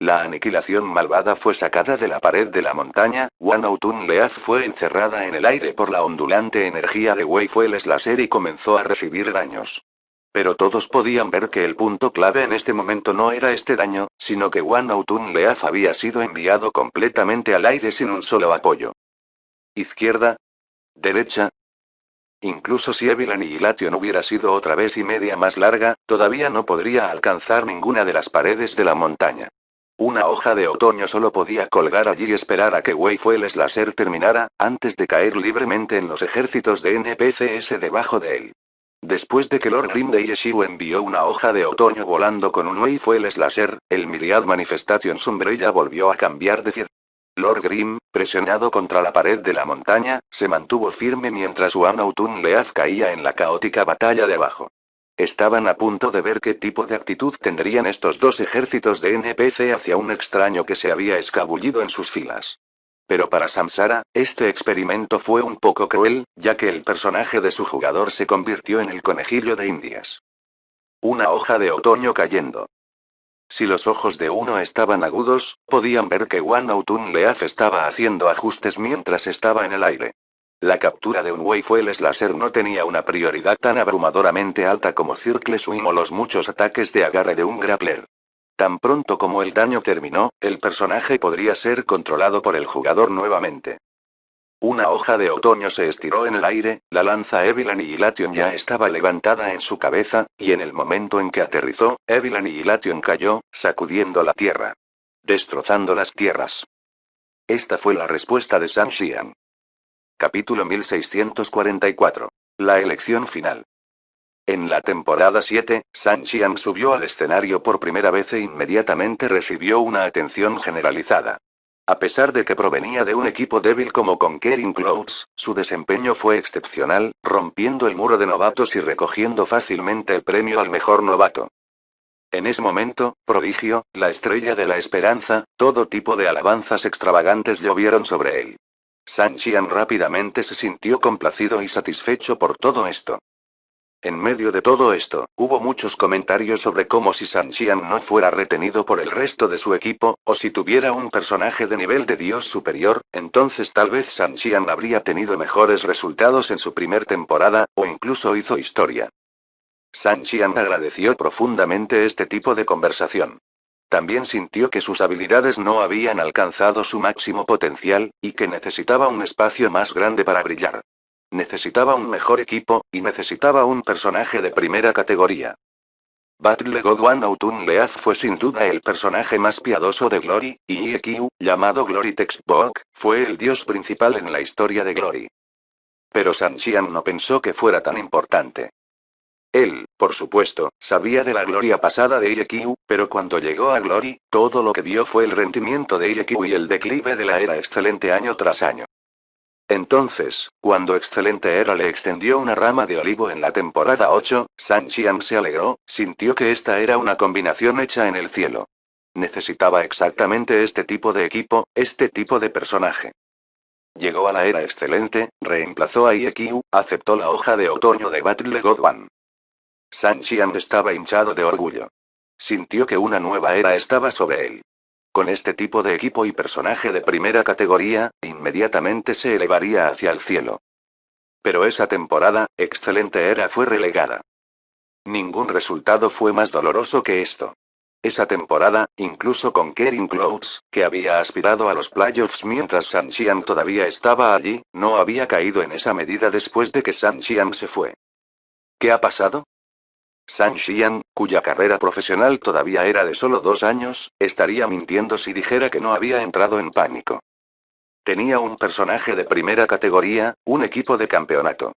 La aniquilación malvada fue sacada de la pared de la montaña, Wan Autun Leaf fue encerrada en el aire por la ondulante energía de Wei fue el Slasher y comenzó a recibir daños. Pero todos podían ver que el punto clave en este momento no era este daño, sino que Wan Autun Leaf había sido enviado completamente al aire sin un solo apoyo. Izquierda. Derecha. Incluso si Evil Annihilation hubiera sido otra vez y media más larga, todavía no podría alcanzar ninguna de las paredes de la montaña. Una hoja de otoño solo podía colgar allí y esperar a que Wei fue el Slasher terminara, antes de caer libremente en los ejércitos de NPCs debajo de él. Después de que Lord Grim de Yeshiu envió una hoja de otoño volando con un Wei fue el Slasher, el Myriad Manifestation Sombrella volvió a cambiar de cierre. Lord Grim, presionado contra la pared de la montaña, se mantuvo firme mientras Wan Autun Leaf caía en la caótica batalla de abajo. Estaban a punto de ver qué tipo de actitud tendrían estos dos ejércitos de NPC hacia un extraño que se había escabullido en sus filas. Pero para Samsara, este experimento fue un poco cruel, ya que el personaje de su jugador se convirtió en el conejillo de Indias. Una hoja de otoño cayendo. Si los ojos de uno estaban agudos, podían ver que Wan Autun Leaf estaba haciendo ajustes mientras estaba en el aire. La captura de un Wei fue el Slasher no tenía una prioridad tan abrumadoramente alta como Circle Swing o los muchos ataques de agarre de un grappler. Tan pronto como el daño terminó, el personaje podría ser controlado por el jugador nuevamente. Una hoja de otoño se estiró en el aire, la lanza Evil Annihilation ya estaba levantada en su cabeza, y en el momento en que aterrizó, Evil Annihilation cayó, sacudiendo la tierra. Destrozando las tierras. Esta fue la respuesta de San Xian. Capítulo 1644. La elección final. En la temporada 7, San Xian subió al escenario por primera vez e inmediatamente recibió una atención generalizada. A pesar de que provenía de un equipo débil como Conquering Clouds, su desempeño fue excepcional, rompiendo el muro de novatos y recogiendo fácilmente el premio al mejor novato. En ese momento, prodigio, la estrella de la esperanza, todo tipo de alabanzas extravagantes llovieron sobre él. San Xian rápidamente se sintió complacido y satisfecho por todo esto. En medio de todo esto, hubo muchos comentarios sobre cómo si San Xian no fuera retenido por el resto de su equipo, o si tuviera un personaje de nivel de Dios superior, entonces tal vez San Xian habría tenido mejores resultados en su primer temporada, o incluso hizo historia. San Xian agradeció profundamente este tipo de conversación. También sintió que sus habilidades no habían alcanzado su máximo potencial, y que necesitaba un espacio más grande para brillar. Necesitaba un mejor equipo, y necesitaba un personaje de primera categoría. Battle God Wan Autun Leaf fue sin duda el personaje más piadoso de Glory, y EQ, llamado Glory Textbook, fue el dios principal en la historia de Glory. Pero San Xian no pensó que fuera tan importante. Él, por supuesto, sabía de la gloria pasada de IEQ, pero cuando llegó a Glory, todo lo que vio fue el rendimiento de IEQ y el declive de la era excelente año tras año. Entonces, cuando Excelente Era le extendió una rama de olivo en la temporada 8, San Xian se alegró, sintió que esta era una combinación hecha en el cielo. Necesitaba exactamente este tipo de equipo, este tipo de personaje. Llegó a la era excelente, reemplazó a IEQ, aceptó la hoja de otoño de Battle God One. San Xian estaba hinchado de orgullo. Sintió que una nueva era estaba sobre él. Con este tipo de equipo y personaje de primera categoría, inmediatamente se elevaría hacia el cielo. Pero esa temporada, Excelente Era fue relegada. Ningún resultado fue más doloroso que esto. Esa temporada, incluso con Kering Clouds, que había aspirado a los playoffs mientras San Xian todavía estaba allí, no había caído en esa medida después de que San Xian se fue. ¿Qué ha pasado? San Xian, cuya carrera profesional todavía era de solo 2 años, estaría mintiendo si dijera que no había entrado en pánico. Tenía un personaje de primera categoría, un equipo de campeonato.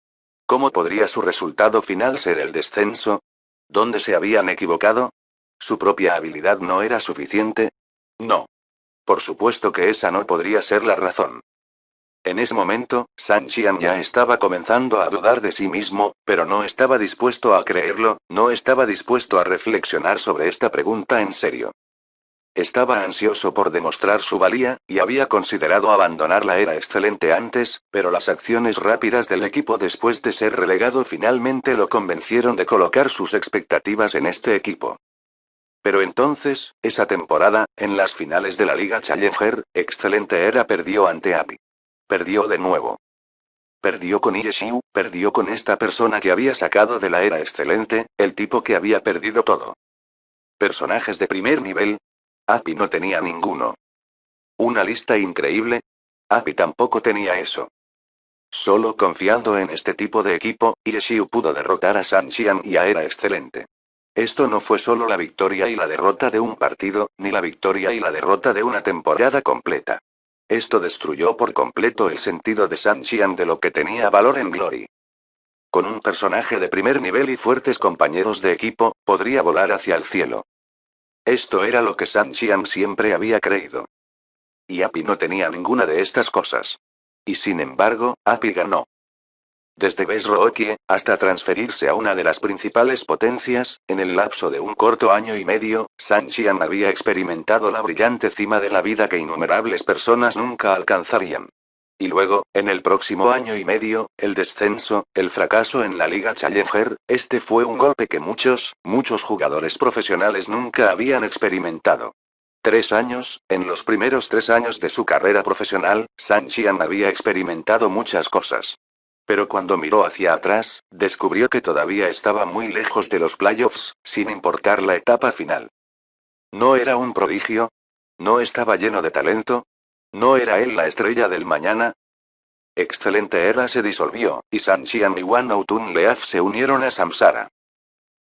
¿Cómo podría su resultado final ser el descenso? ¿Dónde se habían equivocado? ¿Su propia habilidad no era suficiente? No. Por supuesto que esa no podría ser la razón. En ese momento, San Xian ya estaba comenzando a dudar de sí mismo, pero no estaba dispuesto a creerlo, no estaba dispuesto a reflexionar sobre esta pregunta en serio. Estaba ansioso por demostrar su valía, y había considerado abandonar la era excelente antes, pero las acciones rápidas del equipo después de ser relegado finalmente lo convencieron de colocar sus expectativas en este equipo. Pero entonces, esa temporada, en las finales de la Liga Challenger, Excelente Era perdió ante Api. Perdió de nuevo. Perdió con Yeshiu, perdió con esta persona que había sacado de la era excelente, el tipo que había perdido todo. Personajes de primer nivel. Api no tenía ninguno. Una lista increíble. Api tampoco tenía eso. Solo confiando en este tipo de equipo, Yeshiu pudo derrotar a San Xian y a Era excelente. Esto no fue solo la victoria y la derrota de un partido, ni la victoria y la derrota de una temporada completa. Esto destruyó por completo el sentido de San Xian de lo que tenía valor en Glory. Con un personaje de primer nivel y fuertes compañeros de equipo, podría volar hacia el cielo. Esto era lo que San Xian siempre había creído. Y Api no tenía ninguna de estas cosas. Y sin embargo, Api ganó. Desde Base Rookie, hasta transferirse a una de las principales potencias, en el lapso de un corto año y medio, San Xian había experimentado la brillante cima de la vida que innumerables personas nunca alcanzarían. Y luego, en el próximo año y medio, el descenso, el fracaso en la Liga Challenger, este fue un golpe que muchos jugadores profesionales nunca habían experimentado. 3 años, en los primeros 3 años de su carrera profesional, San Xian había experimentado muchas cosas. Pero cuando miró hacia atrás, descubrió que todavía estaba muy lejos de los playoffs, sin importar la etapa final. ¿No era un prodigio? ¿No estaba lleno de talento? ¿No era él la estrella del mañana? Excelente Era se disolvió, y San Xian y Wan Outun Leaf se unieron a Samsara.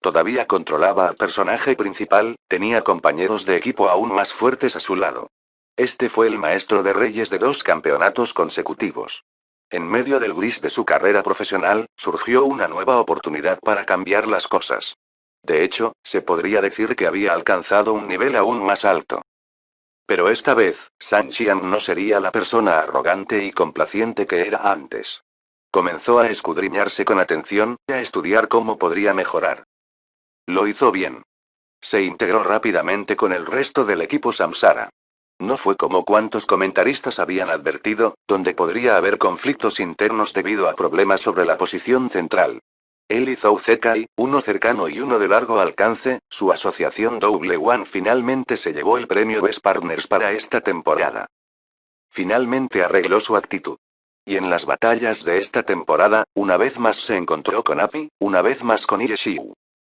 Todavía controlaba al personaje principal, tenía compañeros de equipo aún más fuertes a su lado. Este fue el maestro de reyes de 2 campeonatos consecutivos. En medio del gris de su carrera profesional, surgió una nueva oportunidad para cambiar las cosas. De hecho, se podría decir que había alcanzado un nivel aún más alto. Pero esta vez, San Xian no sería la persona arrogante y complaciente que era antes. Comenzó a escudriñarse con atención, y a estudiar cómo podría mejorar. Lo hizo bien. Se integró rápidamente con el resto del equipo Samsara. No fue como cuantos comentaristas habían advertido, donde podría haber conflictos internos debido a problemas sobre la posición central. Él y Zhou Zekai, uno cercano y uno de largo alcance, su asociación Double One finalmente se llevó el premio Best Partners para esta temporada. Finalmente arregló su actitud. Y en las batallas de esta temporada, una vez más se encontró con Api, una vez más con Yeshiu.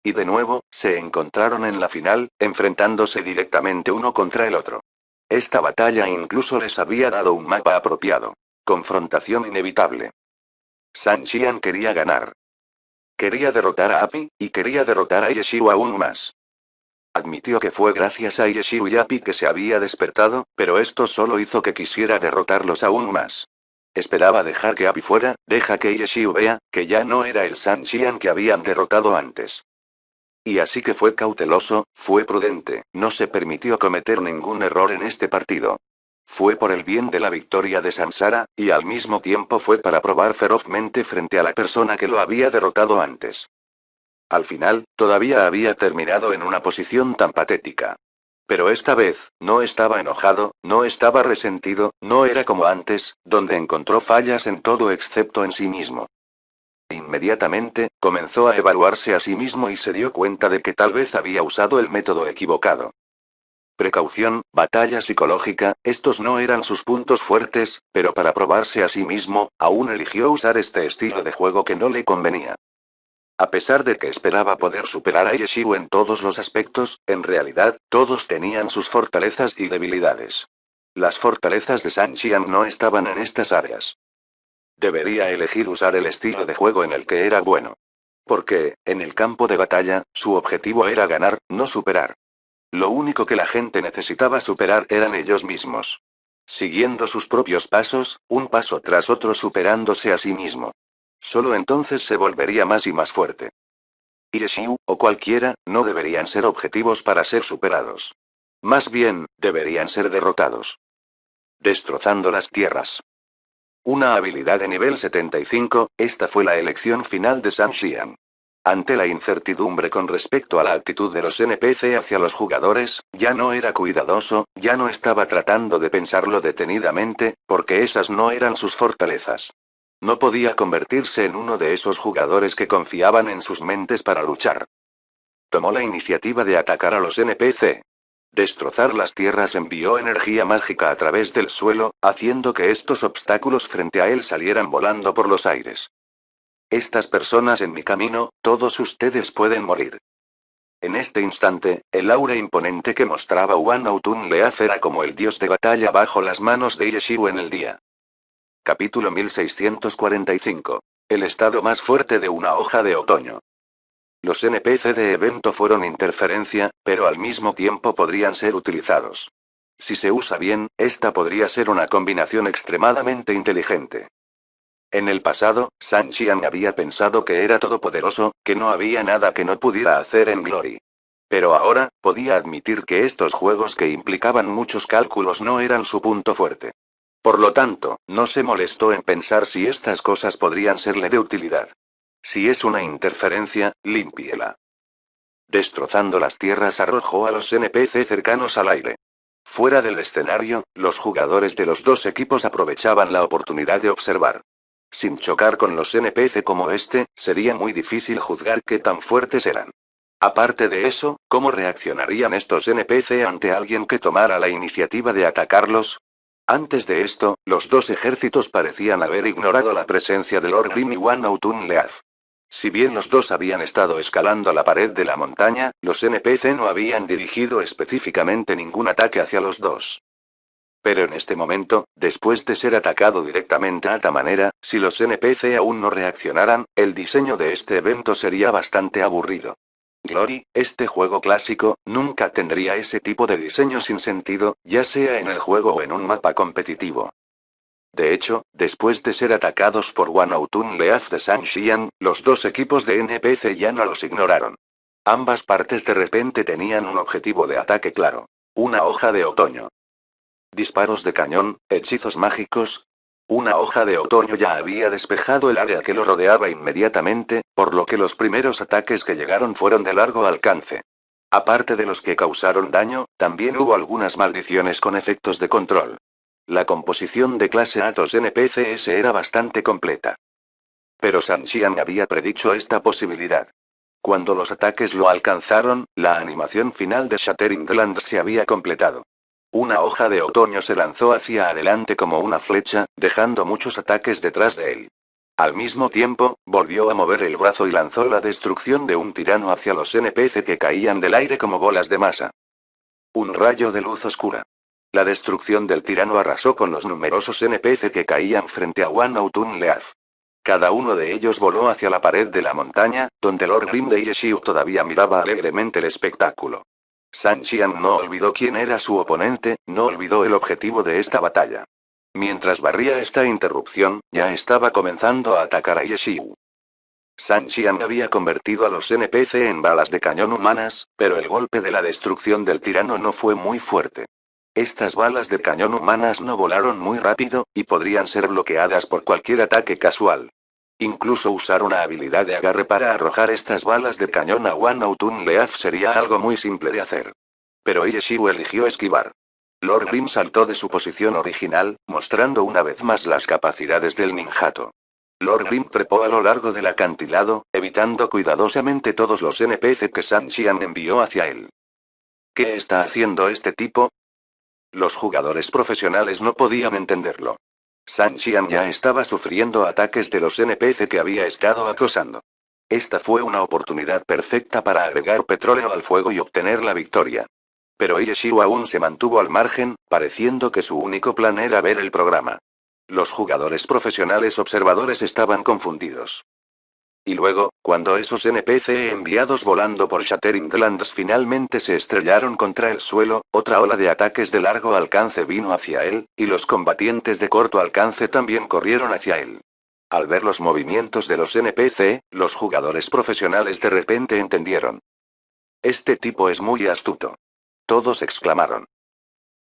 Y de nuevo, se encontraron en la final, enfrentándose directamente uno contra el otro. Esta batalla incluso les había dado un mapa apropiado. Confrontación inevitable. San Xian quería ganar. Quería derrotar a Api, y quería derrotar a Yeshiu aún más. Admitió que fue gracias a Yeshiu y Api que se había despertado, pero esto solo hizo que quisiera derrotarlos aún más. Esperaba dejar que Abby fuera, deja que Yeshiu vea, que ya no era el San Xian que habían derrotado antes. Y así que fue cauteloso, fue prudente, no se permitió cometer ningún error en este partido. Fue por el bien de la victoria de Sansara, y al mismo tiempo fue para probar ferozmente frente a la persona que lo había derrotado antes. Al final, todavía había terminado en una posición tan patética. Pero esta vez, no estaba enojado, no estaba resentido, no era como antes, donde encontró fallas en todo excepto en sí mismo. Inmediatamente, comenzó a evaluarse a sí mismo y se dio cuenta de que tal vez había usado el método equivocado. Precaución, batalla psicológica, estos no eran sus puntos fuertes, pero para probarse a sí mismo, aún eligió usar este estilo de juego que no le convenía. A pesar de que esperaba poder superar a Yeshiu en todos los aspectos, en realidad, todos tenían sus fortalezas y debilidades. Las fortalezas de San Xian no estaban en estas áreas. Debería elegir usar el estilo de juego en el que era bueno. Porque, en el campo de batalla, su objetivo era ganar, no superar. Lo único que la gente necesitaba superar eran ellos mismos. Siguiendo sus propios pasos, un paso tras otro superándose a sí mismo. Solo entonces se volvería más y más fuerte. Yeshiu, o cualquiera, no deberían ser objetivos para ser superados. Más bien, deberían ser derrotados. Destrozando las tierras. Una habilidad de nivel 75, esta fue la elección final de San Xian. Ante la incertidumbre con respecto a la actitud de los NPC hacia los jugadores, ya no era cuidadoso, ya no estaba tratando de pensarlo detenidamente, porque esas no eran sus fortalezas. No podía convertirse en uno de esos jugadores que confiaban en sus mentes para luchar. Tomó la iniciativa de atacar a los NPC. Destrozar las tierras envió energía mágica a través del suelo, haciendo que estos obstáculos frente a él salieran volando por los aires. Estas personas en mi camino, todos ustedes pueden morir. En este instante, el aura imponente que mostraba Wan Autun Leaf era como el dios de batalla bajo las manos de Yeshiu en el día. Capítulo 1645. El estado más fuerte de una hoja de otoño. Los NPC de evento fueron interferencia, pero al mismo tiempo podrían ser utilizados. Si se usa bien, esta podría ser una combinación extremadamente inteligente. En el pasado, San Xian había pensado que era todopoderoso, que no había nada que no pudiera hacer en Glory. Pero ahora, podía admitir que estos juegos que implicaban muchos cálculos no eran su punto fuerte. Por lo tanto, no se molestó en pensar si estas cosas podrían serle de utilidad. Si es una interferencia, límpiela. Destrozando las tierras arrojó a los NPC cercanos al aire. Fuera del escenario, los jugadores de los dos equipos aprovechaban la oportunidad de observar. Sin chocar con los NPC como este, sería muy difícil juzgar qué tan fuertes eran. Aparte de eso, ¿cómo reaccionarían estos NPC ante alguien que tomara la iniciativa de atacarlos? Antes de esto, los dos ejércitos parecían haber ignorado la presencia de Lord Grim y Wan Autun Leaf. Si bien los dos habían estado escalando la pared de la montaña, los NPC no habían dirigido específicamente ningún ataque hacia los dos. Pero en este momento, después de ser atacado directamente de esta manera, si los NPC aún no reaccionaran, el diseño de este evento sería bastante aburrido. Glory, este juego clásico, nunca tendría ese tipo de diseño sin sentido, ya sea en el juego o en un mapa competitivo. De hecho, después de ser atacados por Wan Autun Leaf de San Xian, los dos equipos de NPC ya no los ignoraron. Ambas partes de repente tenían un objetivo de ataque claro. Una hoja de otoño. Disparos de cañón, hechizos mágicos. Una hoja de otoño ya había despejado el área que lo rodeaba inmediatamente, por lo que los primeros ataques que llegaron fueron de largo alcance. Aparte de los que causaron daño, también hubo algunas maldiciones con efectos de control. La composición de clase Atos NPCs era bastante completa. Pero San Xian había predicho esta posibilidad. Cuando los ataques lo alcanzaron, la animación final de Shattering Gland se había completado. Una hoja de otoño se lanzó hacia adelante como una flecha, dejando muchos ataques detrás de él. Al mismo tiempo, volvió a mover el brazo y lanzó la destrucción de un tirano hacia los NPC que caían del aire como bolas de masa. Un rayo de luz oscura. La destrucción del tirano arrasó con los numerosos NPC que caían frente a Wan Autun Leaf. Cada uno de ellos voló hacia la pared de la montaña, donde Lord Grim de Yeshiu todavía miraba alegremente el espectáculo. San Xian no olvidó quién era su oponente, no olvidó el objetivo de esta batalla. Mientras barría esta interrupción, ya estaba comenzando a atacar a Yeshiu. San Xian había convertido a los NPC en balas de cañón humanas, pero el golpe de la destrucción del tirano no fue muy fuerte. Estas balas de cañón humanas no volaron muy rápido, y podrían ser bloqueadas por cualquier ataque casual. Incluso usar una habilidad de agarre para arrojar estas balas de cañón a Wan Autun Leaf sería algo muy simple de hacer. Pero Yeshiu eligió esquivar. Lord Grim saltó de su posición original, mostrando una vez más las capacidades del ninjato. Lord Grim trepó a lo largo del acantilado, evitando cuidadosamente todos los NPC que San Xian envió hacia él. ¿Qué está haciendo este tipo? Los jugadores profesionales no podían entenderlo. San Xian ya estaba sufriendo ataques de los NPC que había estado acosando. Esta fue una oportunidad perfecta para agregar petróleo al fuego y obtener la victoria. Pero Yeshiu aún se mantuvo al margen, pareciendo que su único plan era ver el programa. Los jugadores profesionales observadores estaban confundidos. Y luego, cuando esos NPC enviados volando por Shattering Lands finalmente se estrellaron contra el suelo, otra ola de ataques de largo alcance vino hacia él, y los combatientes de corto alcance también corrieron hacia él. Al ver los movimientos de los NPC, los jugadores profesionales de repente entendieron. Este tipo es muy astuto. Todos exclamaron.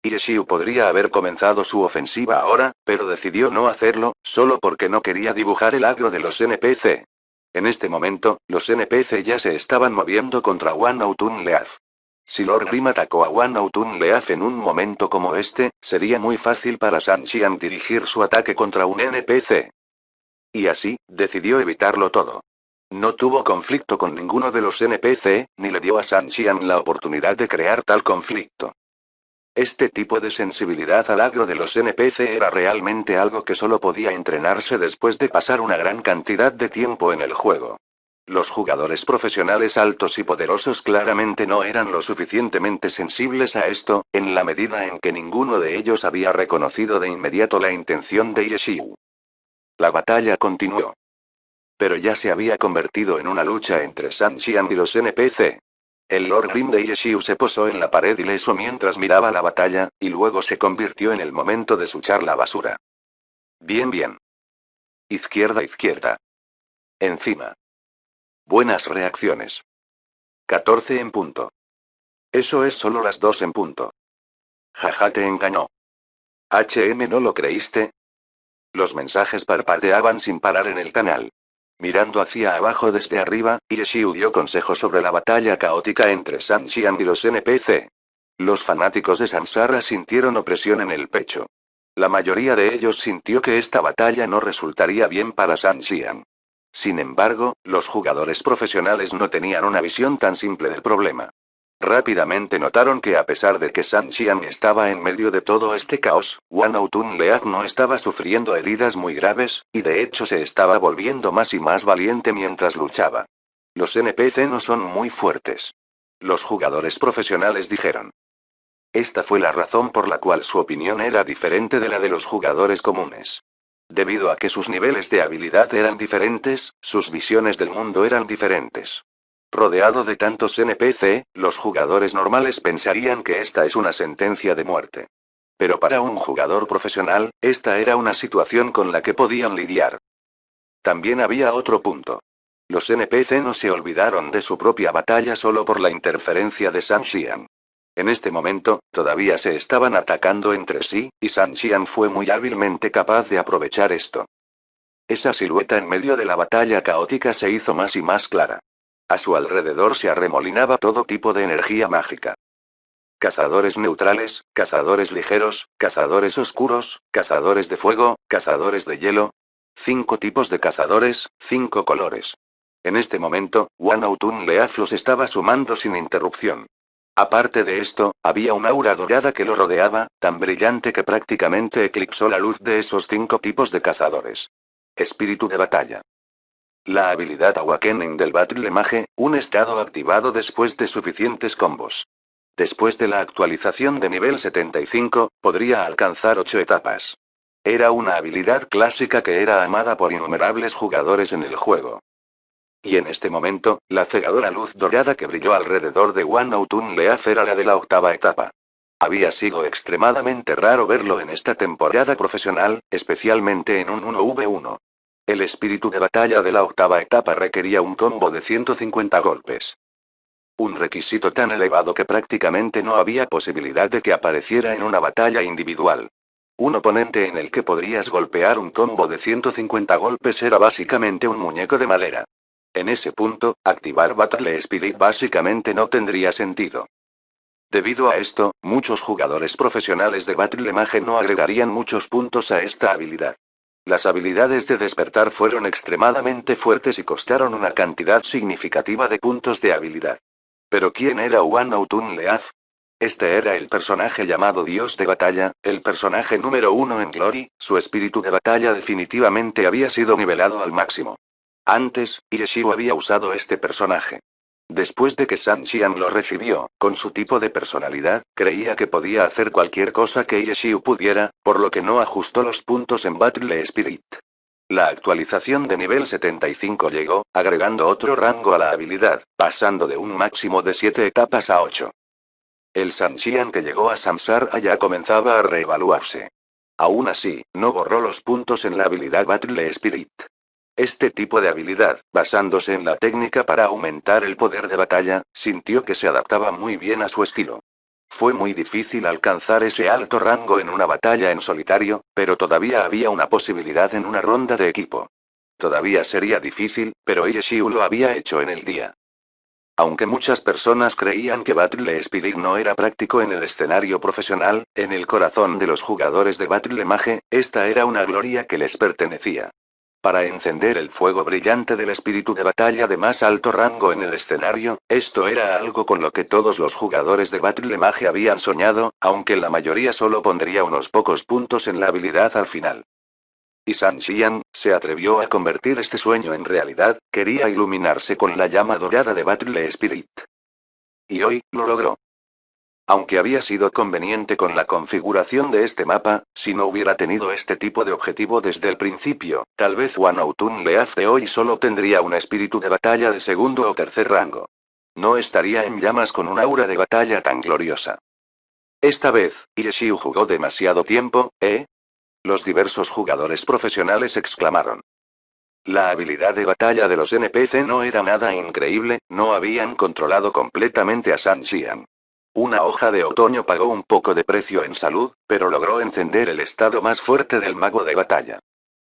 Yeshiu podría haber comenzado su ofensiva ahora, pero decidió no hacerlo, solo porque no quería dibujar el agro de los NPC. En este momento, los NPC ya se estaban moviendo contra Wan Autun Leaf. Si Lord Grim atacó a Wan Autun Leaf en un momento como este, sería muy fácil para San Xian dirigir su ataque contra un NPC. Y así, decidió evitarlo todo. No tuvo conflicto con ninguno de los NPC, ni le dio a San Xian la oportunidad de crear tal conflicto. Este tipo de sensibilidad al agro de los NPC era realmente algo que solo podía entrenarse después de pasar una gran cantidad de tiempo en el juego. Los jugadores profesionales altos y poderosos claramente no eran lo suficientemente sensibles a esto, en la medida en que ninguno de ellos había reconocido de inmediato la intención de Yeshiu. La batalla continuó. Pero ya se había convertido en una lucha entre San Xian y los NPC. El Lord Grim de Yeshiu se posó en la pared ileso mientras miraba la batalla, y luego se convirtió en el momento de suchar la basura. Bien, bien. Izquierda, izquierda. Encima. Buenas reacciones. 14 en punto. Eso es solo las 2 en punto. Jaja, te engañó. ¿No lo creíste? Los mensajes parpadeaban sin parar en el canal. Mirando hacia abajo desde arriba, Yeshiu dio consejos sobre la batalla caótica entre San Xian y los NPC. Los fanáticos de Samsara sintieron opresión en el pecho. La mayoría de ellos sintió que esta batalla no resultaría bien para San Xian. Sin embargo, los jugadores profesionales no tenían una visión tan simple del problema. Rápidamente notaron que a pesar de que San Xian estaba en medio de todo este caos, Wan Autun Leaf no estaba sufriendo heridas muy graves, y de hecho se estaba volviendo más y más valiente mientras luchaba. Los NPC no son muy fuertes. Los jugadores profesionales dijeron. Esta fue la razón por la cual su opinión era diferente de la de los jugadores comunes. Debido a que sus niveles de habilidad eran diferentes, sus visiones del mundo eran diferentes. Rodeado de tantos NPC, los jugadores normales pensarían que esta es una sentencia de muerte. Pero para un jugador profesional, esta era una situación con la que podían lidiar. También había otro punto. Los NPC no se olvidaron de su propia batalla solo por la interferencia de San Xian. En este momento, todavía se estaban atacando entre sí, y San Xian fue muy hábilmente capaz de aprovechar esto. Esa silueta en medio de la batalla caótica se hizo más y más clara. A su alrededor se arremolinaba todo tipo de energía mágica. Cazadores neutrales, cazadores ligeros, cazadores oscuros, cazadores de fuego, cazadores de hielo. 5 tipos de cazadores, 5 colores. En este momento, Wan Autun Leaf los estaba sumando sin interrupción. Aparte de esto, había un aura dorada que lo rodeaba, tan brillante que prácticamente eclipsó la luz de esos 5 tipos de cazadores. Espíritu de batalla. La habilidad Awakening del Battle Mage, un estado activado después de suficientes combos. Después de la actualización de nivel 75, podría alcanzar 8 etapas. Era una habilidad clásica que era amada por innumerables jugadores en el juego. Y en este momento, la cegadora luz dorada que brilló alrededor de Wan Autun Leaf era la de la 8ª etapa. Había sido extremadamente raro verlo en esta temporada profesional, especialmente en un 1v1. El espíritu de batalla de la octava etapa requería un combo de 150 golpes. Un requisito tan elevado que prácticamente no había posibilidad de que apareciera en una batalla individual. Un oponente en el que podrías golpear un combo de 150 golpes era básicamente un muñeco de madera. En ese punto, activar Battle Spirit básicamente no tendría sentido. Debido a esto, muchos jugadores profesionales de Battle Mage no agregarían muchos puntos a esta habilidad. Las habilidades de despertar fueron extremadamente fuertes y costaron una cantidad significativa de puntos de habilidad. Pero ¿quién era Wan Autun Leaf? Este era el personaje llamado Dios de Batalla, el personaje número 1 en Glory. Su espíritu de batalla definitivamente había sido nivelado al máximo. Antes, Yeshiu había usado este personaje. Después de que San Xian lo recibió, con su tipo de personalidad, creía que podía hacer cualquier cosa que Yeshiu pudiera, por lo que no ajustó los puntos en Battle Spirit. La actualización de nivel 75 llegó, agregando otro rango a la habilidad, pasando de un máximo de 7 etapas a 8. El San Xian que llegó a Samsara ya comenzaba a reevaluarse. Aún así, no borró los puntos en la habilidad Battle Spirit. Este tipo de habilidad, basándose en la técnica para aumentar el poder de batalla, sintió que se adaptaba muy bien a su estilo. Fue muy difícil alcanzar ese alto rango en una batalla en solitario, pero todavía había una posibilidad en una ronda de equipo. Todavía sería difícil, pero Yeshiu lo había hecho en el día. Aunque muchas personas creían que Battle Spirit no era práctico en el escenario profesional, en el corazón de los jugadores de Battle Mage, esta era una gloria que les pertenecía. Para encender el fuego brillante del espíritu de batalla de más alto rango en el escenario, esto era algo con lo que todos los jugadores de Battle Mage habían soñado, aunque la mayoría solo pondría unos pocos puntos en la habilidad al final. Y San Xian se atrevió a convertir este sueño en realidad, quería iluminarse con la llama dorada de Battle Spirit. Y hoy, lo logró. Aunque había sido conveniente con la configuración de este mapa, si no hubiera tenido este tipo de objetivo desde el principio, tal vez Wan Autun Leaf de hoy solo tendría un espíritu de batalla de segundo o tercer rango. No estaría en llamas con un aura de batalla tan gloriosa. Esta vez, Yeshiu jugó demasiado tiempo, ¿eh? Los diversos jugadores profesionales exclamaron. La habilidad de batalla de los NPC no era nada increíble, no habían controlado completamente a San Xian. Una hoja de otoño pagó un poco de precio en salud, pero logró encender el estado más fuerte del mago de batalla.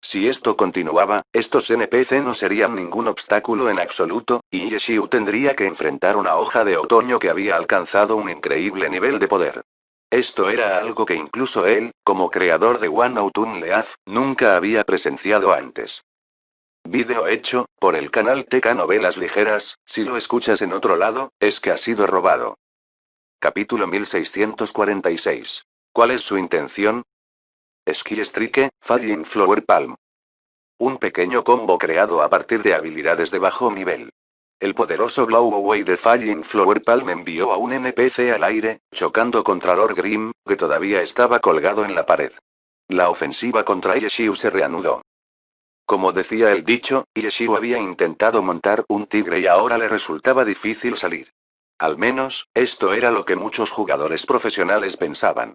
Si esto continuaba, estos NPC no serían ningún obstáculo en absoluto, y Yeshiu tendría que enfrentar una hoja de otoño que había alcanzado un increíble nivel de poder. Esto era algo que incluso él, como creador de Wan Autun Leaf, nunca había presenciado antes. Vídeo hecho, por el canal TK Novelas Ligeras. Si lo escuchas en otro lado, es que ha sido robado. Capítulo 1646. ¿Cuál es su intención? Skill Strike, Falling Flower Palm. Un pequeño combo creado a partir de habilidades de bajo nivel. El poderoso Glow Away de Falling Flower Palm envió a un NPC al aire, chocando contra Lord Grimm, que todavía estaba colgado en la pared. La ofensiva contra Yeshiu se reanudó. Como decía el dicho, Yeshiu había intentado montar un tigre y ahora le resultaba difícil salir. Al menos, esto era lo que muchos jugadores profesionales pensaban.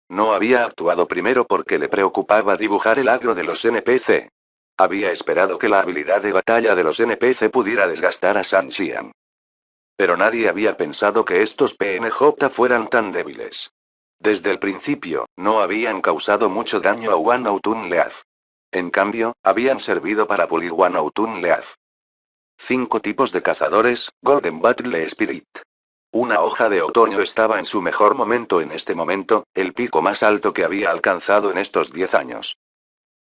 No había actuado primero porque le preocupaba dibujar el agro de los NPC. Había esperado que la habilidad de batalla de los NPC pudiera desgastar a San Xian. Pero nadie había pensado que estos PNJ fueran tan débiles. Desde el principio, no habían causado mucho daño a Wan Autun Leaf. En cambio, habían servido para pulir Wan Autun Leaf. 5 tipos de cazadores, Golden Battle Spirit. Una hoja de otoño estaba en su mejor momento en este momento, el pico más alto que había alcanzado en estos 10 años.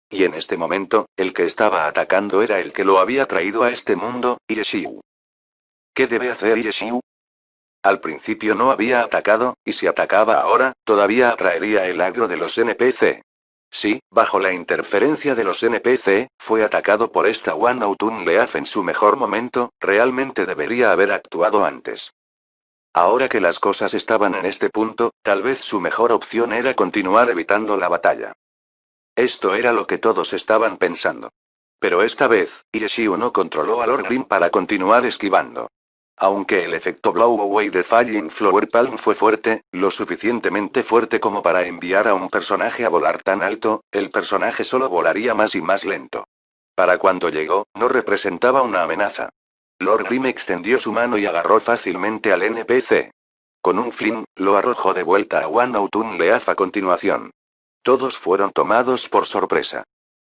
Y en este momento, el que estaba atacando era el que lo había traído a este mundo, Yeshiu. ¿Qué debe hacer Yeshiu? Al principio no había atacado, y si atacaba ahora, todavía atraería el agro de los NPC. Sí, bajo la interferencia de los NPC, fue atacado por esta Wan Autun Leaf en su mejor momento, realmente debería haber actuado antes. Ahora que las cosas estaban en este punto, tal vez su mejor opción era continuar evitando la batalla. Esto era lo que todos estaban pensando. Pero esta vez, Yeshiu no controló a Lord Grimm para continuar esquivando. Aunque el efecto Blow Away de Falling Flower Palm fue fuerte, lo suficientemente fuerte como para enviar a un personaje a volar tan alto, el personaje solo volaría más y más lento. Para cuando llegó, no representaba una amenaza. Lord Grimm extendió su mano y agarró fácilmente al NPC. Con un fling, lo arrojó de vuelta a One Autumn Leaf a continuación. Todos fueron tomados por sorpresa.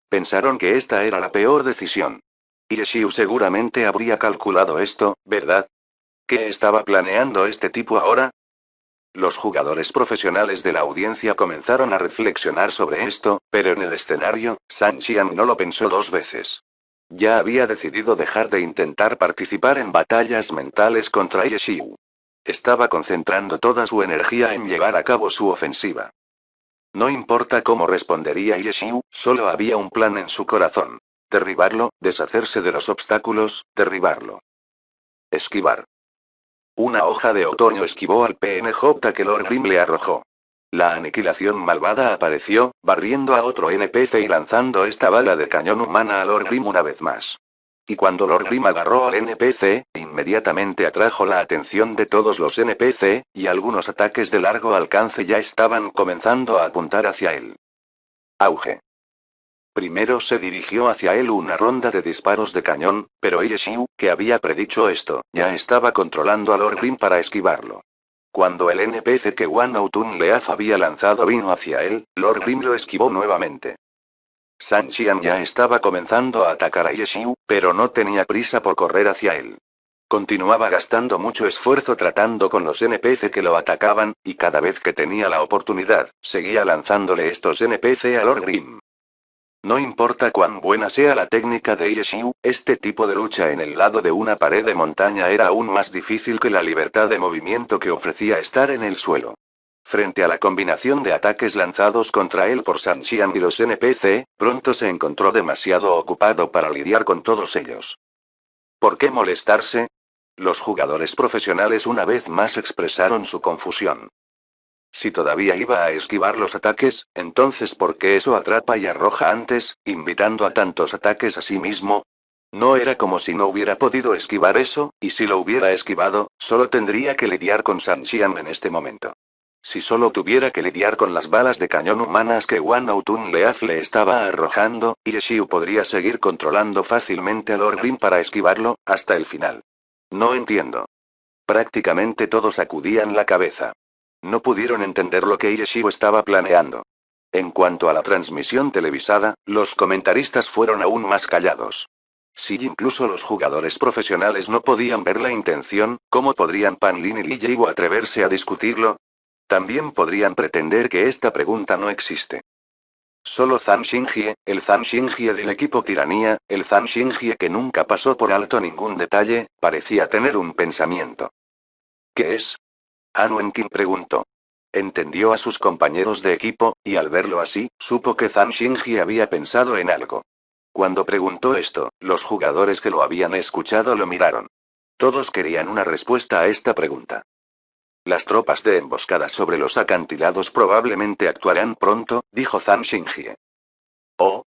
Pensaron que esta era la peor decisión. Yeshiu seguramente habría calculado esto, ¿verdad? ¿Qué estaba planeando este tipo ahora? Los jugadores profesionales de la audiencia comenzaron a reflexionar sobre esto, pero en el escenario, San Xian no lo pensó dos veces. Ya había decidido dejar de intentar participar en batallas mentales contra Yeshiu. Estaba concentrando toda su energía en llevar a cabo su ofensiva. No importa cómo respondería Yeshiu, solo había un plan en su corazón. Derribarlo, deshacerse de los obstáculos, derribarlo. Esquivar. Una hoja de otoño esquivó al PNJ que Lord Grimm le arrojó. La aniquilación malvada apareció, barriendo a otro NPC y lanzando esta bala de cañón humana a Lord Grimm una vez más. Y cuando Lord Grimm agarró al NPC, inmediatamente atrajo la atención de todos los NPC, y algunos ataques de largo alcance ya estaban comenzando a apuntar hacia él. Auge. Primero se dirigió hacia él una ronda de disparos de cañón, pero Yeshiu, que había predicho esto, ya estaba controlando a Lord Grimm para esquivarlo. Cuando el NPC que One Autumn Leaf había lanzado vino hacia él, Lord Grimm lo esquivó nuevamente. San Xian ya estaba comenzando a atacar a Yeshiu, pero no tenía prisa por correr hacia él. Continuaba gastando mucho esfuerzo tratando con los NPC que lo atacaban, y cada vez que tenía la oportunidad, seguía lanzándole estos NPC a Lord Grimm. No importa cuán buena sea la técnica de Yeshiu, este tipo de lucha en el lado de una pared de montaña era aún más difícil que la libertad de movimiento que ofrecía estar en el suelo. Frente a la combinación de ataques lanzados contra él por San Xian y los NPC, pronto se encontró demasiado ocupado para lidiar con todos ellos. ¿Por qué molestarse? Los jugadores profesionales una vez más expresaron su confusión. Si todavía iba a esquivar los ataques, entonces ¿por qué eso atrapa y arroja antes, invitando a tantos ataques a sí mismo? No era como si no hubiera podido esquivar eso, y si lo hubiera esquivado, solo tendría que lidiar con San Xian en este momento. Si solo tuviera que lidiar con las balas de cañón humanas que One Autumn Leaf le estaba arrojando, Yeshiu podría seguir controlando fácilmente a Lord Grimm para esquivarlo, hasta el final. No entiendo. Prácticamente todos sacudían la cabeza. No pudieron entender lo que Yeshiu estaba planeando. En cuanto a la transmisión televisada, los comentaristas fueron aún más callados. Si incluso los jugadores profesionales no podían ver la intención, ¿cómo podrían Pan Lin y Li Jiwo atreverse a discutirlo? También podrían pretender que esta pregunta no existe. Solo Zhang Xingjie, el Zhang Xingjie del equipo Tiranía, el Zhang Xingjie que nunca pasó por alto ningún detalle, parecía tener un pensamiento. ¿Qué es? Han Wenqing preguntó. Entendió a sus compañeros de equipo, y al verlo así, supo que Zhang Xingjie había pensado en algo. Cuando preguntó esto, los jugadores que lo habían escuchado lo miraron. Todos querían una respuesta a esta pregunta. Las tropas de emboscada sobre los acantilados probablemente actuarán pronto, dijo Zhang Xingjie. Oh.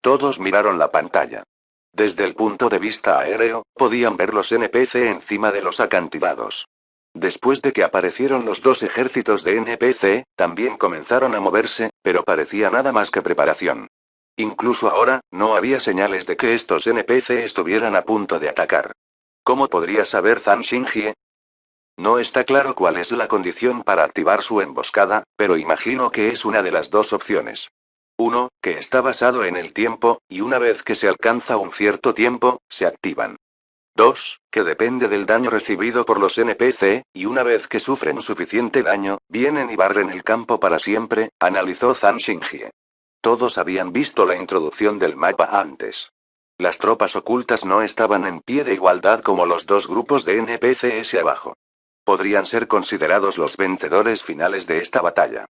Todos miraron la pantalla. Desde el punto de vista aéreo, podían ver los NPC encima de los acantilados. Después de que aparecieron los dos ejércitos de NPC, también comenzaron a moverse, pero parecía nada más que preparación. Incluso ahora, no había señales de que estos NPC estuvieran a punto de atacar. ¿Cómo podría saber Zhang Xingjie? No está claro cuál es la condición para activar su emboscada, pero imagino que es una de las dos opciones. Uno, que está basado en el tiempo, y una vez que se alcanza un cierto tiempo, se activan. 2, que depende del daño recibido por los NPC, y una vez que sufren suficiente daño, vienen y barren el campo para siempre, analizó Zhang Xingjie. Todos habían visto la introducción del mapa antes. Las tropas ocultas no estaban en pie de igualdad como los dos grupos de NPCs abajo. Podrían ser considerados los vencedores finales de esta batalla.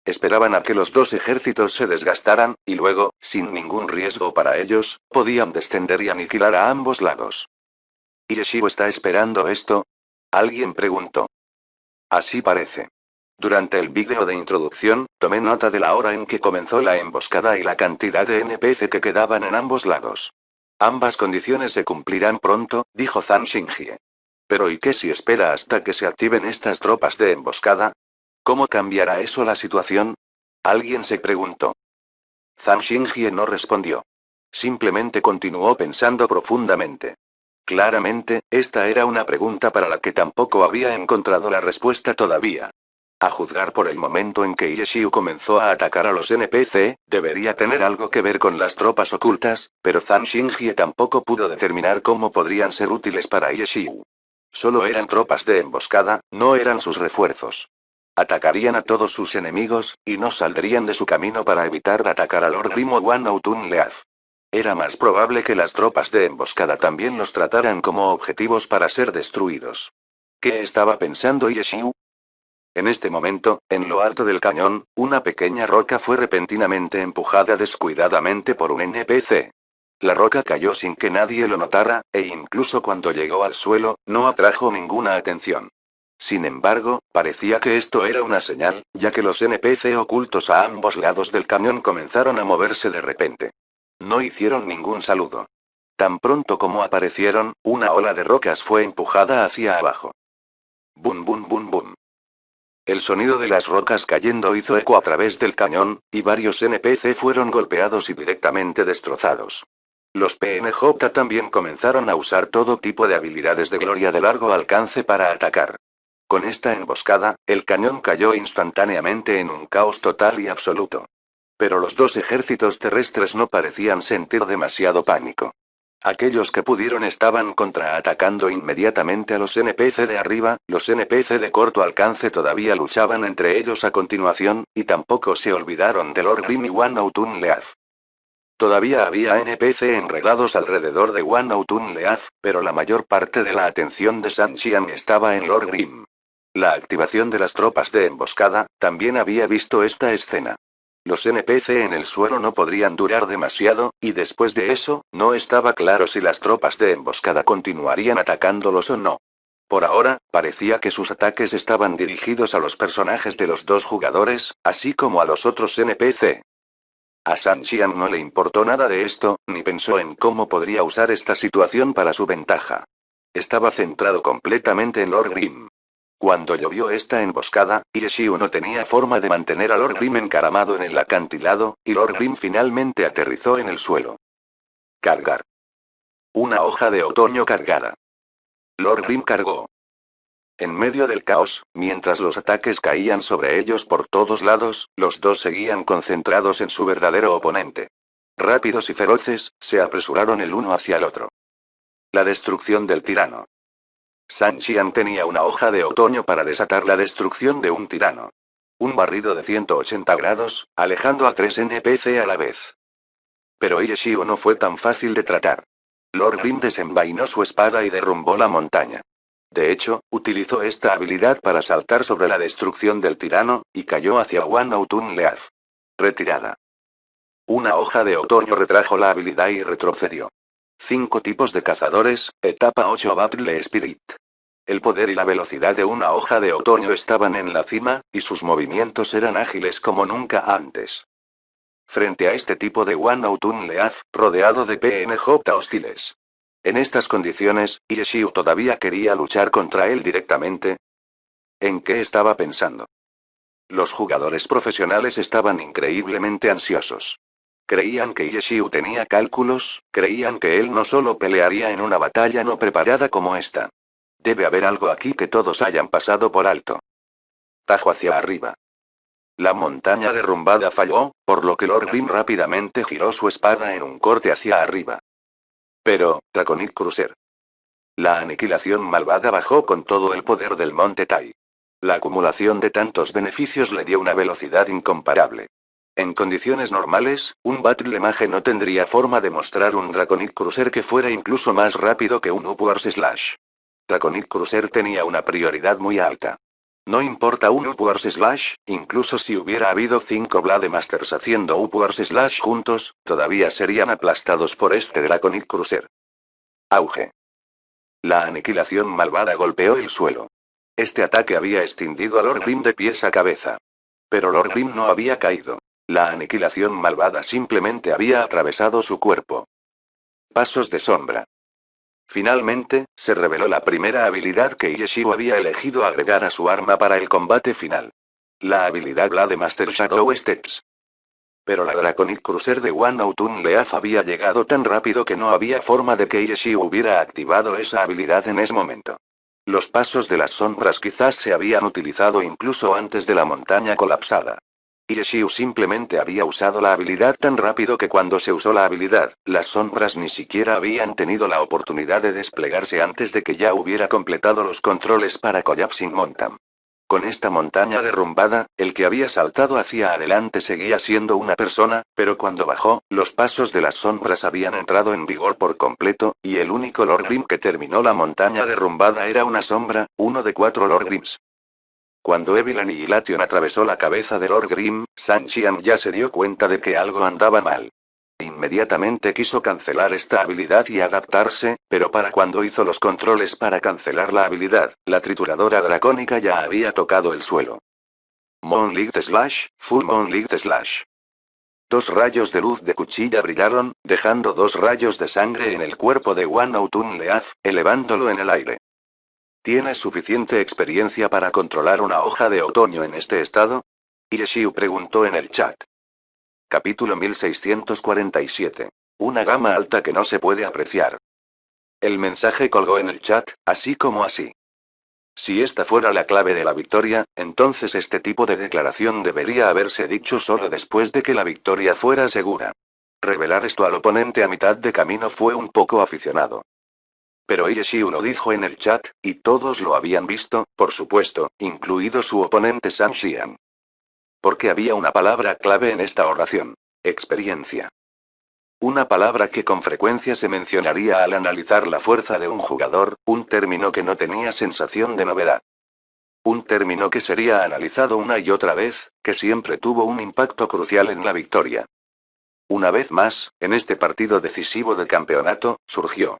Esperaban a que los dos ejércitos se desgastaran, y luego, sin ningún riesgo para ellos, podían descender y aniquilar a ambos lados. ¿Yeshiu está esperando esto? Alguien preguntó. Así parece. Durante el vídeo de introducción, tomé nota de la hora en que comenzó la emboscada y la cantidad de NPC que quedaban en ambos lados. Ambas condiciones se cumplirán pronto, dijo Zhang Xingjie. Pero ¿y qué si espera hasta que se activen estas tropas de emboscada? ¿Cómo cambiará eso la situación? Alguien se preguntó. Zhang Xingjie no respondió. Simplemente continuó pensando profundamente. Claramente, esta era una pregunta para la que tampoco había encontrado la respuesta todavía. A juzgar por el momento en que Ye Xiu comenzó a atacar a los NPC, debería tener algo que ver con las tropas ocultas, pero Zhang Xingjie tampoco pudo determinar cómo podrían ser útiles para Ye Xiu. Solo eran tropas de emboscada, no eran sus refuerzos. Atacarían a todos sus enemigos, y no saldrían de su camino para evitar atacar a Lord Grim o Wan Outun Leaf. Era más probable que las tropas de emboscada también los trataran como objetivos para ser destruidos. ¿Qué estaba pensando Ye Xiu? En este momento, en lo alto del cañón, una pequeña roca fue repentinamente empujada descuidadamente por un NPC. La roca cayó sin que nadie lo notara, e incluso cuando llegó al suelo, no atrajo ninguna atención. Sin embargo, parecía que esto era una señal, ya que los NPC ocultos a ambos lados del cañón comenzaron a moverse de repente. No hicieron ningún saludo. Tan pronto como aparecieron, una ola de rocas fue empujada hacia abajo. Bum bum bum bum. El sonido de las rocas cayendo hizo eco a través del cañón, y varios NPC fueron golpeados y directamente destrozados. Los PNJ también comenzaron a usar todo tipo de habilidades de gloria de largo alcance para atacar. Con esta emboscada, el cañón cayó instantáneamente en un caos total y absoluto. Pero los dos ejércitos terrestres no parecían sentir demasiado pánico. Aquellos que pudieron estaban contraatacando inmediatamente a los NPC de arriba, los NPC de corto alcance todavía luchaban entre ellos a continuación, y tampoco se olvidaron de Lord Grim y Wan Outun Leaf. Todavía había NPC enredados alrededor de Wan Outun Leaf, pero la mayor parte de la atención de San Xian estaba en Lord Grim. La activación de las tropas de emboscada, también había visto esta escena. Los NPC en el suelo no podrían durar demasiado, y después de eso, no estaba claro si las tropas de emboscada continuarían atacándolos o no. Por ahora, parecía que sus ataques estaban dirigidos a los personajes de los dos jugadores, así como a los otros NPC. A San Xian no le importó nada de esto, ni pensó en cómo podría usar esta situación para su ventaja. Estaba centrado completamente en Lord Grim. Cuando llovió esta emboscada, Ye Xiu no tenía forma de mantener a Lord Grim encaramado en el acantilado, y Lord Grim finalmente aterrizó en el suelo. Cargar. Una hoja de otoño cargada. Lord Grim cargó. En medio del caos, mientras los ataques caían sobre ellos por todos lados, los dos seguían concentrados en su verdadero oponente. Rápidos y feroces, se apresuraron el uno hacia el otro. La destrucción del tirano. San Xian tenía una hoja de otoño para desatar la destrucción de un tirano. Un barrido de 180 grados, alejando a 3 NPC a la vez. Pero Ye Xiu no fue tan fácil de tratar. Lord Grim desenvainó su espada y derrumbó la montaña. De hecho, utilizó esta habilidad para saltar sobre la destrucción del tirano, y cayó hacia Wan Outun Leaf. Retirada. Una hoja de otoño retrajo la habilidad y retrocedió. 5 tipos de cazadores, etapa 8 Battle Spirit. El poder y la velocidad de una hoja de otoño estaban en la cima, y sus movimientos eran ágiles como nunca antes. Frente a este tipo de Wan Outun Leaf, rodeado de PNJ hostiles. En estas condiciones, Ye Xiu todavía quería luchar contra él directamente. ¿En qué estaba pensando? Los jugadores profesionales estaban increíblemente ansiosos. Creían que Ye Xiu tenía cálculos, creían que él no solo pelearía en una batalla no preparada como esta. Debe haber algo aquí que todos hayan pasado por alto. Tajo hacia arriba. La montaña derrumbada falló, por lo que Lord Grim rápidamente giró su espada en un corte hacia arriba. Pero, Draconic Cruiser. La aniquilación malvada bajó con todo el poder del Monte Tai. La acumulación de tantos beneficios le dio una velocidad incomparable. En condiciones normales, un Battle Mage no tendría forma de mostrar un Draconic Cruiser que fuera incluso más rápido que un Upwards Slash. Draconic Cruiser tenía una prioridad muy alta. No importa un Upwards Slash, incluso si hubiera habido 5 Blade Masters haciendo Upwards Slash juntos, todavía serían aplastados por este Draconic Cruiser. Auge. La aniquilación malvada golpeó el suelo. Este ataque había extinguido a Lord Grim de pies a cabeza. Pero Lord Grim no había caído. La aniquilación malvada simplemente había atravesado su cuerpo. Pasos de sombra. Finalmente, se reveló la primera habilidad que Yeshiu había elegido agregar a su arma para el combate final. La habilidad Blade Master Shadow Steps. Pero la Draconic Cruiser de One Autumn Leaf había llegado tan rápido que no había forma de que Yeshiu hubiera activado esa habilidad en ese momento. Los pasos de las sombras quizás se habían utilizado incluso antes de la montaña colapsada. Yeshiu simplemente había usado la habilidad tan rápido que cuando se usó la habilidad, las sombras ni siquiera habían tenido la oportunidad de desplegarse antes de que ya hubiera completado los controles para Collapsing Mountain. Con esta montaña derrumbada, el que había saltado hacia adelante seguía siendo una persona, pero cuando bajó, los pasos de las sombras habían entrado en vigor por completo, y el único Lord Grim que terminó la montaña derrumbada era una sombra, uno de 4 Lord Grims. Cuando Evil Annihilation atravesó la cabeza de Lord Grim, San Xian ya se dio cuenta de que algo andaba mal. Inmediatamente quiso cancelar esta habilidad y adaptarse, pero para cuando hizo los controles para cancelar la habilidad, la trituradora dracónica ya había tocado el suelo. Moonlight Slash, Full Moonlight Slash. 2 rayos de luz de cuchilla brillaron, dejando 2 rayos de sangre en el cuerpo de One Autumn Leaf, elevándolo en el aire. ¿Tienes suficiente experiencia para controlar una hoja de otoño en este estado? Yeshiu preguntó en el chat. Capítulo 1647. Una gama alta que no se puede apreciar. El mensaje colgó en el chat, así como así. Si esta fuera la clave de la victoria, entonces este tipo de declaración debería haberse dicho solo después de que la victoria fuera segura. Revelar esto al oponente a mitad de camino fue un poco aficionado. Pero Yeshiu lo dijo en el chat, y todos lo habían visto, por supuesto, incluido su oponente San Xian. Porque había una palabra clave en esta oración. Experiencia. Una palabra que con frecuencia se mencionaría al analizar la fuerza de un jugador, un término que no tenía sensación de novedad. Un término que sería analizado una y otra vez, que siempre tuvo un impacto crucial en la victoria. Una vez más, en este partido decisivo del campeonato, surgió.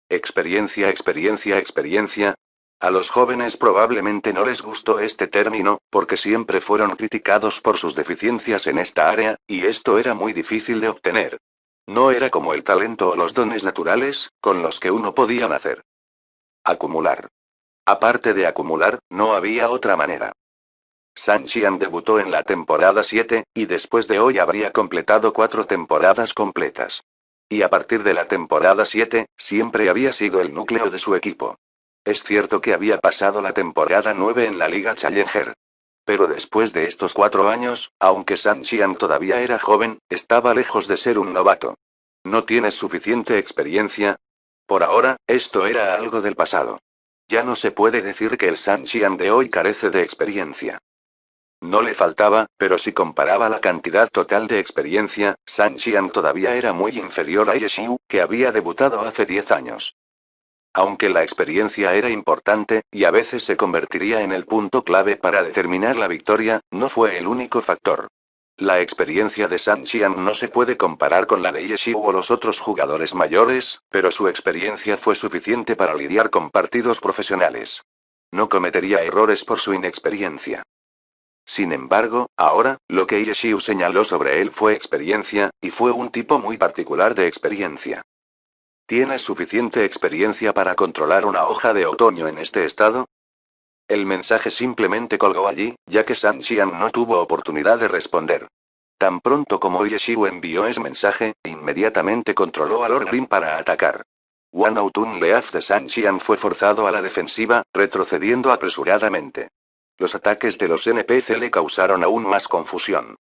Experiencia, experiencia, experiencia. A los jóvenes probablemente no les gustó este término, porque siempre fueron criticados por sus deficiencias en esta área, y esto era muy difícil de obtener. No era como el talento o los dones naturales, con los que uno podía nacer. Acumular. Aparte de acumular, no había otra manera. San Xian debutó en la temporada 7, y después de hoy habría completado 4 temporadas completas. Y a partir de la temporada 7, siempre había sido el núcleo de su equipo. Es cierto que había pasado la temporada 9 en la Liga Challenger. Pero después de estos 4 años, aunque San Xian todavía era joven, estaba lejos de ser un novato. ¿No tienes suficiente experiencia? Por ahora, esto era algo del pasado. Ya no se puede decir que el San Xian de hoy carece de experiencia. No le faltaba, pero si comparaba la cantidad total de experiencia, San Xian todavía era muy inferior a Yeshiu, que había debutado hace 10 años. Aunque la experiencia era importante, y a veces se convertiría en el punto clave para determinar la victoria, no fue el único factor. La experiencia de San Xian no se puede comparar con la de Yeshiu o los otros jugadores mayores, pero su experiencia fue suficiente para lidiar con partidos profesionales. No cometería errores por su inexperiencia. Sin embargo, ahora, lo que Yeshiu señaló sobre él fue experiencia, y fue un tipo muy particular de experiencia. ¿Tienes suficiente experiencia para controlar una hoja de otoño en este estado? El mensaje simplemente colgó allí, ya que San Xian no tuvo oportunidad de responder. Tan pronto como Yeshiu envió ese mensaje, inmediatamente controló a Lord Grim para atacar. One Autumn Leaf de San Xian fue forzado a la defensiva, retrocediendo apresuradamente. Los ataques de los NPC le causaron aún más confusión.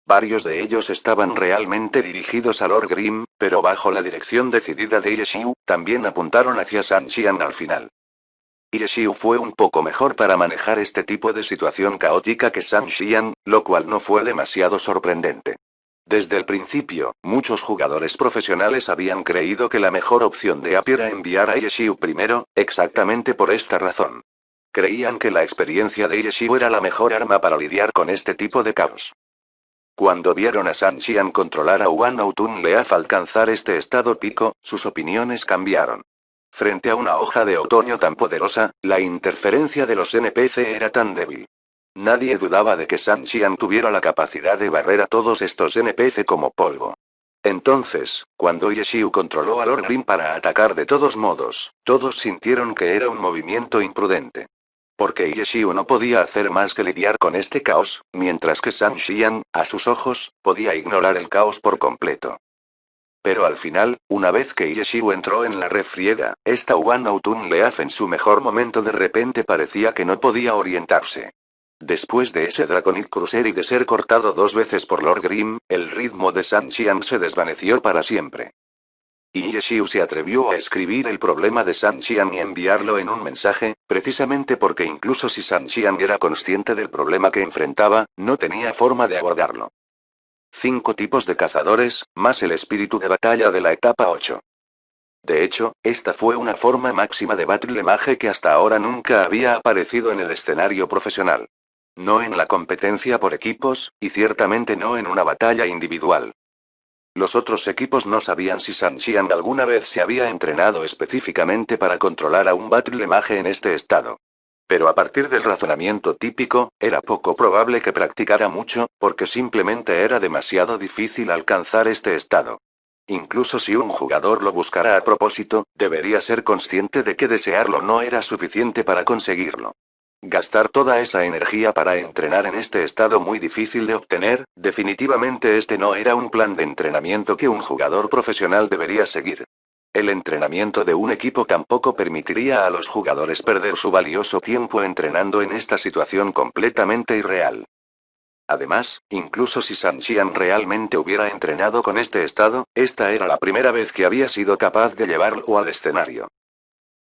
Varios de ellos estaban realmente dirigidos a Lord Grim, pero bajo la dirección decidida de Yeshiu, también apuntaron hacia San Xian al final. Yeshiu fue un poco mejor para manejar este tipo de situación caótica que San Xian, lo cual no fue demasiado sorprendente. Desde el principio, muchos jugadores profesionales habían creído que la mejor opción de AP era enviar a Yeshiu primero, exactamente por esta razón. Creían que la experiencia de Yeshiu era la mejor arma para lidiar con este tipo de caos. Cuando vieron a San Xian controlar a One Autumn Leaf alcanzar este estado pico, sus opiniones cambiaron. Frente a una hoja de otoño tan poderosa, la interferencia de los NPC era tan débil. Nadie dudaba de que San Xian tuviera la capacidad de barrer a todos estos NPC como polvo. Entonces, cuando Yeshiu controló a Lord Grimm para atacar de todos modos, todos sintieron que era un movimiento imprudente. Porque Yeshiu no podía hacer más que lidiar con este caos, mientras que San Xian, a sus ojos, podía ignorar el caos por completo. Pero al final, una vez que Yeshiu entró en la refriega, esta Wan Outun Leaf en su mejor momento de repente parecía que no podía orientarse. Después de ese Draconic Cruiser y de ser cortado 2 veces por Lord Grimm, el ritmo de San Xian se desvaneció para siempre. Y Yeshiu se atrevió a escribir el problema de San Xian y enviarlo en un mensaje, precisamente porque incluso si San Xian era consciente del problema que enfrentaba, no tenía forma de abordarlo. 5 tipos de cazadores, más el espíritu de batalla de la etapa 8. De hecho, esta fue una forma máxima de Battle Mage que hasta ahora nunca había aparecido en el escenario profesional. No en la competencia por equipos, y ciertamente no en una batalla individual. Los otros equipos no sabían si San Xian alguna vez se había entrenado específicamente para controlar a un Battle Mage en este estado. Pero a partir del razonamiento típico, era poco probable que practicara mucho, porque simplemente era demasiado difícil alcanzar este estado. Incluso si un jugador lo buscara a propósito, debería ser consciente de que desearlo no era suficiente para conseguirlo. Gastar toda esa energía para entrenar en este estado muy difícil de obtener, definitivamente este no era un plan de entrenamiento que un jugador profesional debería seguir. El entrenamiento de un equipo tampoco permitiría a los jugadores perder su valioso tiempo entrenando en esta situación completamente irreal. Además, incluso si San Xian realmente hubiera entrenado con este estado, esta era la primera vez que había sido capaz de llevarlo al escenario.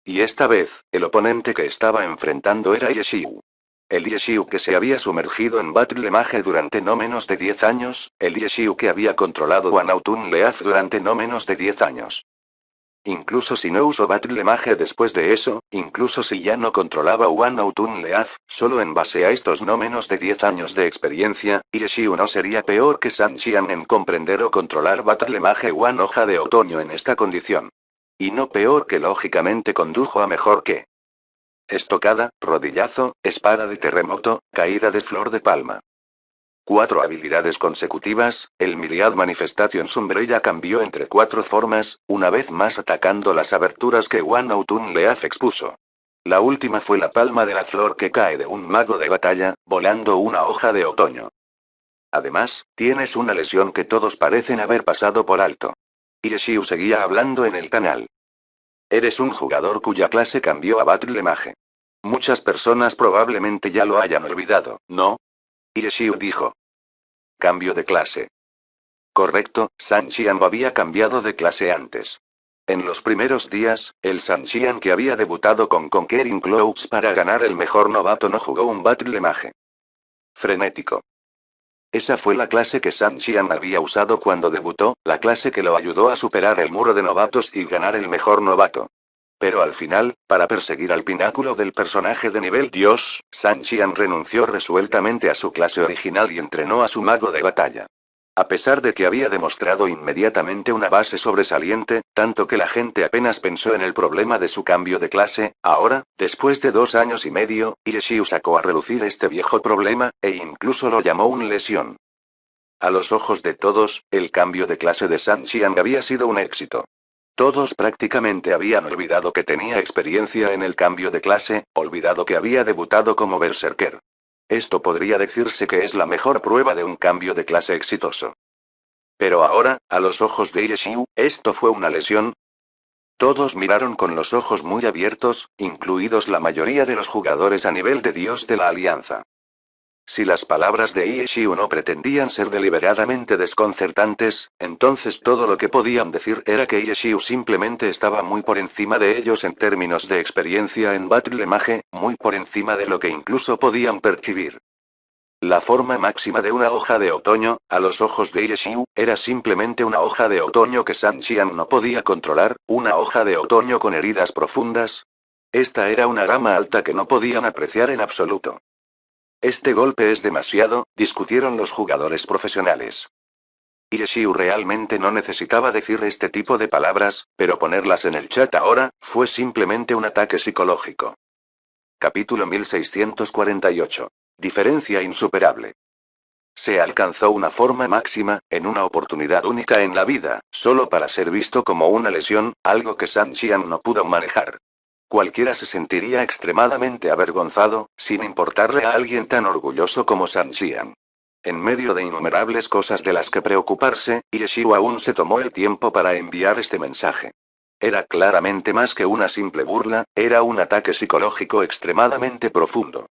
Y esta vez, el oponente que estaba enfrentando era Yeshiu. El Yeshiu que se había sumergido en Battle Mage durante no menos de 10 años, el Yeshiu que había controlado Wan Outun Leaf durante no menos de 10 años. Incluso si no usó Battle Mage después de eso, incluso si ya no controlaba Wan Outun Leaf, solo en base a estos no menos de 10 años de experiencia, Yeshiu no sería peor que San Xian en comprender o controlar Battle Mage Wan Hoja de Otoño en esta condición. Y no peor que lógicamente condujo a mejor que estocada, rodillazo, espada de terremoto, caída de flor de palma. 4 habilidades consecutivas, el Myriad Manifestation Umbrella cambió entre 4 formas, una vez más atacando las aberturas que Wan Outun Leaf expuso. La última fue la palma de la flor que cae de un mago de batalla, volando una hoja de otoño. Además, tienes una lesión que todos parecen haber pasado por alto. Yeshiu seguía hablando en el canal. Eres un jugador cuya clase cambió a Battle Mage. Muchas personas probablemente ya lo hayan olvidado, ¿no? Yeshiu dijo. Cambio de clase. Correcto, San Xian había cambiado de clase antes. En los primeros días, el San Xian que había debutado con Conquering Clouds para ganar el mejor novato no jugó un Battle Mage. Frenético. Esa fue la clase que San Xian había usado cuando debutó, la clase que lo ayudó a superar el muro de novatos y ganar el mejor novato. Pero al final, para perseguir al pináculo del personaje de nivel Dios, San Xian renunció resueltamente a su clase original y entrenó a su mago de batalla. A pesar de que había demostrado inmediatamente una base sobresaliente, tanto que la gente apenas pensó en el problema de su cambio de clase, ahora, después de 2 años y medio, Yeshiu sacó a relucir este viejo problema, e incluso lo llamó una lesión. A los ojos de todos, el cambio de clase de San Xian había sido un éxito. Todos prácticamente habían olvidado que tenía experiencia en el cambio de clase, olvidado que había debutado como Berserker. Esto podría decirse que es la mejor prueba de un cambio de clase exitoso. Pero ahora, a los ojos de Yeshiu, ¿esto fue una lesión? Todos miraron con los ojos muy abiertos, incluidos la mayoría de los jugadores a nivel de Dios de la Alianza. Si las palabras de Yeshiu no pretendían ser deliberadamente desconcertantes, entonces todo lo que podían decir era que Yeshiu simplemente estaba muy por encima de ellos en términos de experiencia en Battle Mage, muy por encima de lo que incluso podían percibir. La forma máxima de una hoja de otoño, a los ojos de Yeshiu, era simplemente una hoja de otoño que San Xian no podía controlar, una hoja de otoño con heridas profundas. Esta era una gama alta que no podían apreciar en absoluto. Este golpe es demasiado, discutieron los jugadores profesionales. Yeshiu realmente no necesitaba decir este tipo de palabras, pero ponerlas en el chat ahora, fue simplemente un ataque psicológico. Capítulo 1648. Diferencia insuperable. Se alcanzó una forma máxima, en una oportunidad única en la vida, solo para ser visto como una lesión, algo que San Xian no pudo manejar. Cualquiera se sentiría extremadamente avergonzado, sin importarle a alguien tan orgulloso como San Xian. En medio de innumerables cosas de las que preocuparse, Yeshiu aún se tomó el tiempo para enviar este mensaje. Era claramente más que una simple burla, era un ataque psicológico extremadamente profundo.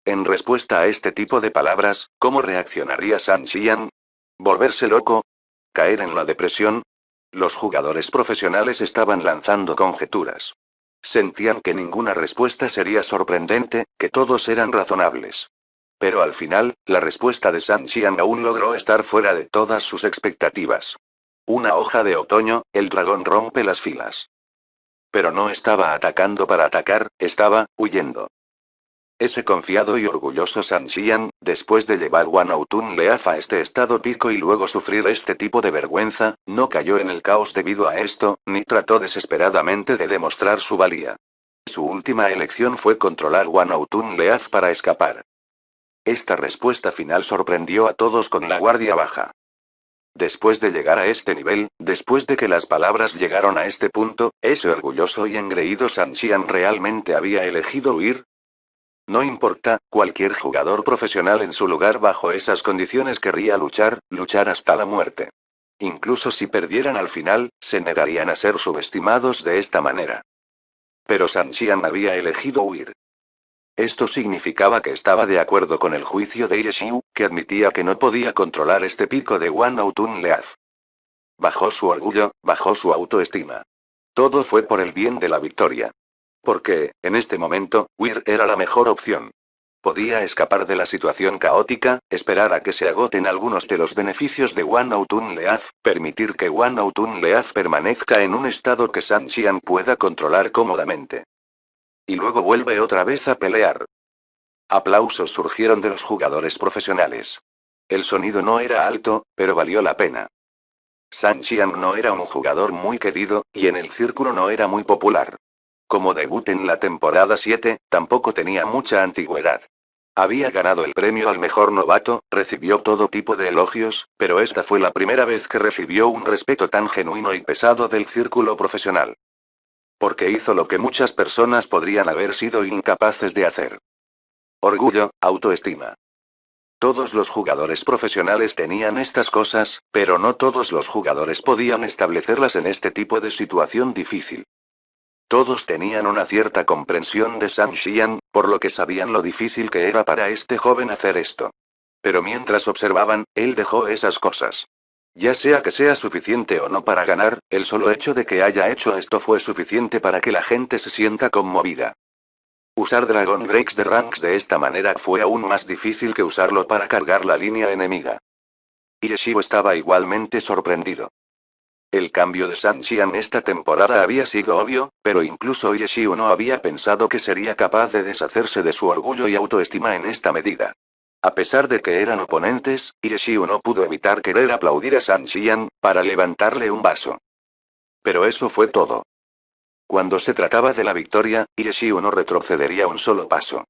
En respuesta a este tipo de palabras, ¿cómo reaccionaría San Xian? ¿Volverse loco? ¿Caer en la depresión? Los jugadores profesionales estaban lanzando conjeturas. Sentían que ninguna respuesta sería sorprendente, que todos eran razonables. Pero al final, la respuesta de San Xian aún logró estar fuera de todas sus expectativas. Una hoja de otoño, el dragón rompe las filas. Pero no estaba atacando para atacar, estaba huyendo. Ese confiado y orgulloso San Xian, después de llevar Wanautun Leaf a este estado pico y luego sufrir este tipo de vergüenza, no cayó en el caos debido a esto, ni trató desesperadamente de demostrar su valía. Su última elección fue controlar Wanautun Leaf para escapar. Esta respuesta final sorprendió a todos con la guardia baja. Después de llegar a este nivel, después de que las palabras llegaron a este punto, ese orgulloso y engreído San Xian realmente había elegido huir. No importa, cualquier jugador profesional en su lugar bajo esas condiciones querría luchar, luchar hasta la muerte. Incluso si perdieran al final, se negarían a ser subestimados de esta manera. Pero San Xian había elegido huir. Esto significaba que estaba de acuerdo con el juicio de Yeshiu, que admitía que no podía controlar este pico de Wanautun Leaf. Bajó su orgullo, bajó su autoestima. Todo fue por el bien de la victoria. Porque, en este momento, huir era la mejor opción. Podía escapar de la situación caótica, esperar a que se agoten algunos de los beneficios de Wanautun Leaf, permitir que Wanautun Leaf permanezca en un estado que San Xian pueda controlar cómodamente. Y luego vuelve otra vez a pelear. Aplausos surgieron de los jugadores profesionales. El sonido no era alto, pero valió la pena. San Xian no era un jugador muy querido, y en el círculo no era muy popular. Como debut en la temporada 7, tampoco tenía mucha antigüedad. Había ganado el premio al mejor novato, recibió todo tipo de elogios, pero esta fue la primera vez que recibió un respeto tan genuino y pesado del círculo profesional. Porque hizo lo que muchas personas podrían haber sido incapaces de hacer. Orgullo, autoestima. Todos los jugadores profesionales tenían estas cosas, pero no todos los jugadores podían establecerlas en este tipo de situación difícil. Todos tenían una cierta comprensión de San Xian, por lo que sabían lo difícil que era para este joven hacer esto. Pero mientras observaban, él dejó esas cosas. Ya sea que sea suficiente o no para ganar, el solo hecho de que haya hecho esto fue suficiente para que la gente se sienta conmovida. Usar Dragon Breaks de Ranks de esta manera fue aún más difícil que usarlo para cargar la línea enemiga. Yeshiu estaba igualmente sorprendido. El cambio de San Xian esta temporada había sido obvio, pero incluso Yeshiu no había pensado que sería capaz de deshacerse de su orgullo y autoestima en esta medida. A pesar de que eran oponentes, Yeshiu no pudo evitar querer aplaudir a San Xian, para levantarle un vaso. Pero eso fue todo. Cuando se trataba de la victoria, Yeshiu no retrocedería un solo paso.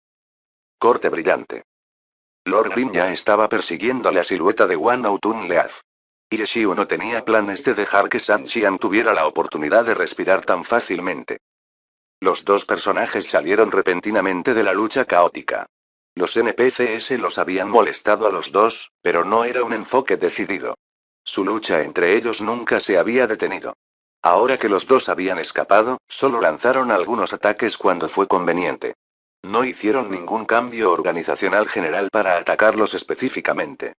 Corte brillante. Lord Grim ya estaba persiguiendo la silueta de Wanautun Leaf. Yeshiu no tenía planes de dejar que San Xian tuviera la oportunidad de respirar tan fácilmente. Los dos personajes salieron repentinamente de la lucha caótica. Los NPCs los habían molestado a los dos, pero no era un enfoque decidido. Su lucha entre ellos nunca se había detenido. Ahora que los dos habían escapado, solo lanzaron algunos ataques cuando fue conveniente. No hicieron ningún cambio organizacional general para atacarlos específicamente.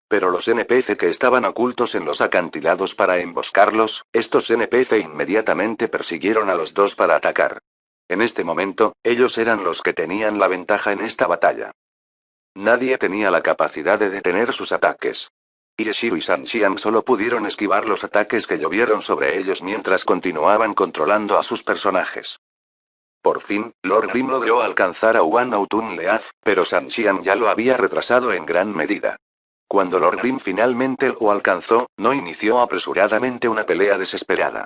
Pero los NPC que estaban ocultos en los acantilados para emboscarlos, estos NPC inmediatamente persiguieron a los dos para atacar. En este momento, ellos eran los que tenían la ventaja en esta batalla. Nadie tenía la capacidad de detener sus ataques. Yeshiu y San Xian solo pudieron esquivar los ataques que llovieron sobre ellos mientras continuaban controlando a sus personajes. Por fin, Lord Grim logró alcanzar a Wanautun Leaf, pero San Xian ya lo había retrasado en gran medida. Cuando Lord Grim finalmente lo alcanzó, no inició apresuradamente una pelea desesperada.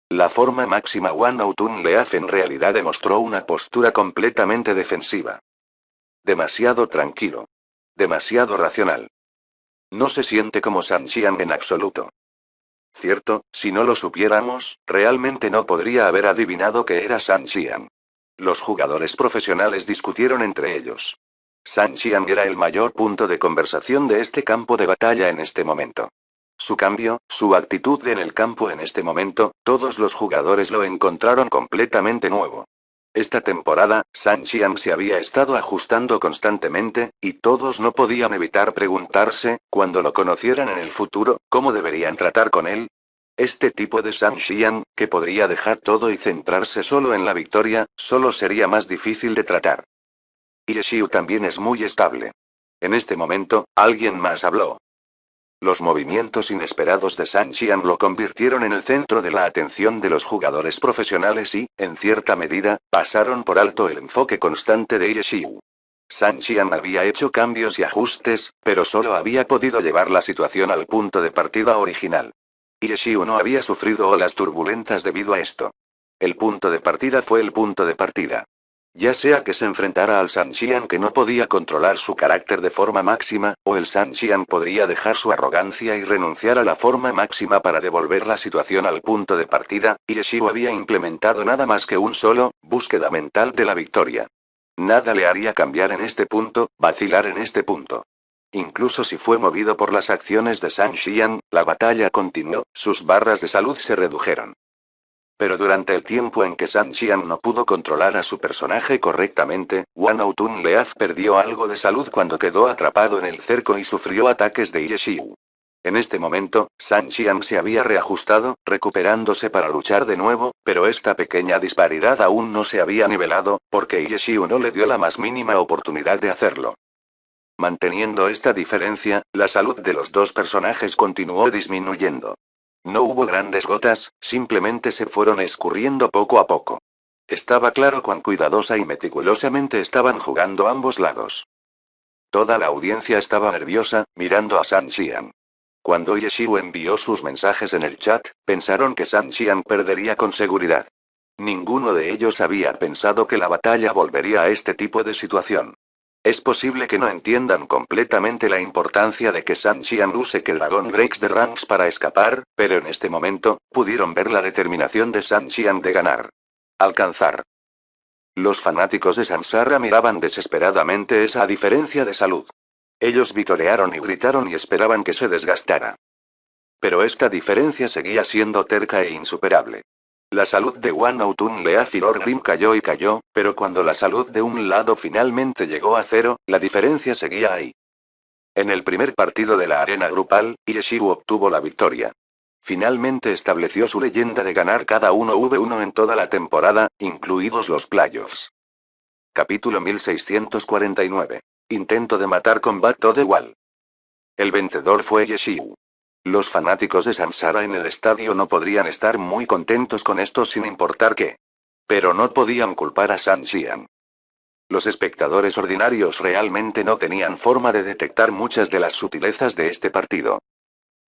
La forma máxima Wanautun Leaf en realidad demostró una postura completamente defensiva. Demasiado tranquilo. Demasiado racional. No se siente como Sanxian en absoluto. Cierto, si no lo supiéramos, realmente no podría haber adivinado que era Sanxian. Los jugadores profesionales discutieron entre ellos. Sanxian era el mayor punto de conversación de este campo de batalla en este momento. Su cambio, su actitud en el campo en este momento, todos los jugadores lo encontraron completamente nuevo. Esta temporada, Sanxian se había estado ajustando constantemente, y todos no podían evitar preguntarse, cuando lo conocieran en el futuro, cómo deberían tratar con él. Este tipo de Sanxian, que podría dejar todo y centrarse solo en la victoria, solo sería más difícil de tratar. Yeshiu también es muy estable. En este momento, alguien más habló. Los movimientos inesperados de Sanxian lo convirtieron en el centro de la atención de los jugadores profesionales y, en cierta medida, pasaron por alto el enfoque constante de Yeshiu. Sanxian había hecho cambios y ajustes, pero solo había podido llevar la situación al punto de partida original. Yeshiu no había sufrido olas turbulentas debido a esto. El punto de partida fue el punto de partida. Ya sea que se enfrentara al Sanxian que no podía controlar su carácter de forma máxima, o el Sanxian podría dejar su arrogancia y renunciar a la forma máxima para devolver la situación al punto de partida, Yeshiu había implementado nada más que un solo, búsqueda mental de la victoria. Nada le haría cambiar en este punto, vacilar en este punto. Incluso si fue movido por las acciones de Sanxian, la batalla continuó, sus barras de salud se redujeron. Pero durante el tiempo en que Sanxian no pudo controlar a su personaje correctamente, Wan Outun Leaf perdió algo de salud cuando quedó atrapado en el cerco y sufrió ataques de Yeshiu. En este momento, Sanxian se había reajustado, recuperándose para luchar de nuevo, pero esta pequeña disparidad aún no se había nivelado, porque Yeshiu no le dio la más mínima oportunidad de hacerlo. Manteniendo esta diferencia, la salud de los dos personajes continuó disminuyendo. No hubo grandes gotas, simplemente se fueron escurriendo poco a poco. Estaba claro cuán cuidadosa y meticulosamente estaban jugando ambos lados. Toda la audiencia estaba nerviosa, mirando a Sanxian. Cuando Yeshiu envió sus mensajes en el chat, pensaron que Sanxian perdería con seguridad. Ninguno de ellos había pensado que la batalla volvería a este tipo de situación. Es posible que no entiendan completamente la importancia de que Sanxian use que Dragon Breaks the Ranks para escapar, pero en este momento, pudieron ver la determinación de Sanxian de ganar. Alcanzar. Los fanáticos de Sansara miraban desesperadamente esa diferencia de salud. Ellos vitorearon y gritaron y esperaban que se desgastara. Pero esta diferencia seguía siendo terca e insuperable. La salud de Wan Outun Leaf y Lord Grim cayó y cayó, pero cuando la salud de un lado finalmente llegó a cero, la diferencia seguía ahí. En el primer partido de la arena grupal, Yeshiu obtuvo la victoria. Finalmente estableció su leyenda de ganar cada uno v1 en toda la temporada, incluidos los playoffs. Capítulo 1649. Intento de matar con Battle de Wall. El vencedor fue Yeshiu. Los fanáticos de Sansara en el estadio no podrían estar muy contentos con esto sin importar qué. Pero no podían culpar a Sanxian. Los espectadores ordinarios realmente no tenían forma de detectar muchas de las sutilezas de este partido.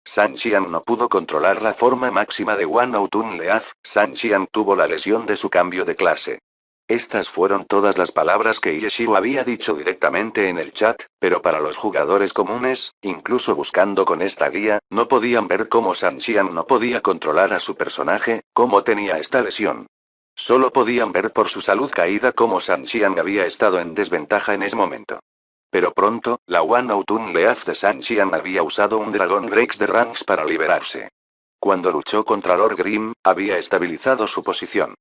Sanxian no pudo controlar la forma máxima de Wan Outun Leaf, Sanxian tuvo la lesión de su cambio de clase. Estas fueron todas las palabras que Yeshiu había dicho directamente en el chat, pero para los jugadores comunes, incluso buscando con esta guía, no podían ver cómo Sanxian no podía controlar a su personaje, cómo tenía esta lesión. Solo podían ver por su salud caída cómo Sanxian había estado en desventaja en ese momento. Pero pronto, la Wan Outun Leaf de Sanxian había usado un Dragon Breaks the Ranks para liberarse. Cuando luchó contra Lord Grim, había estabilizado su posición.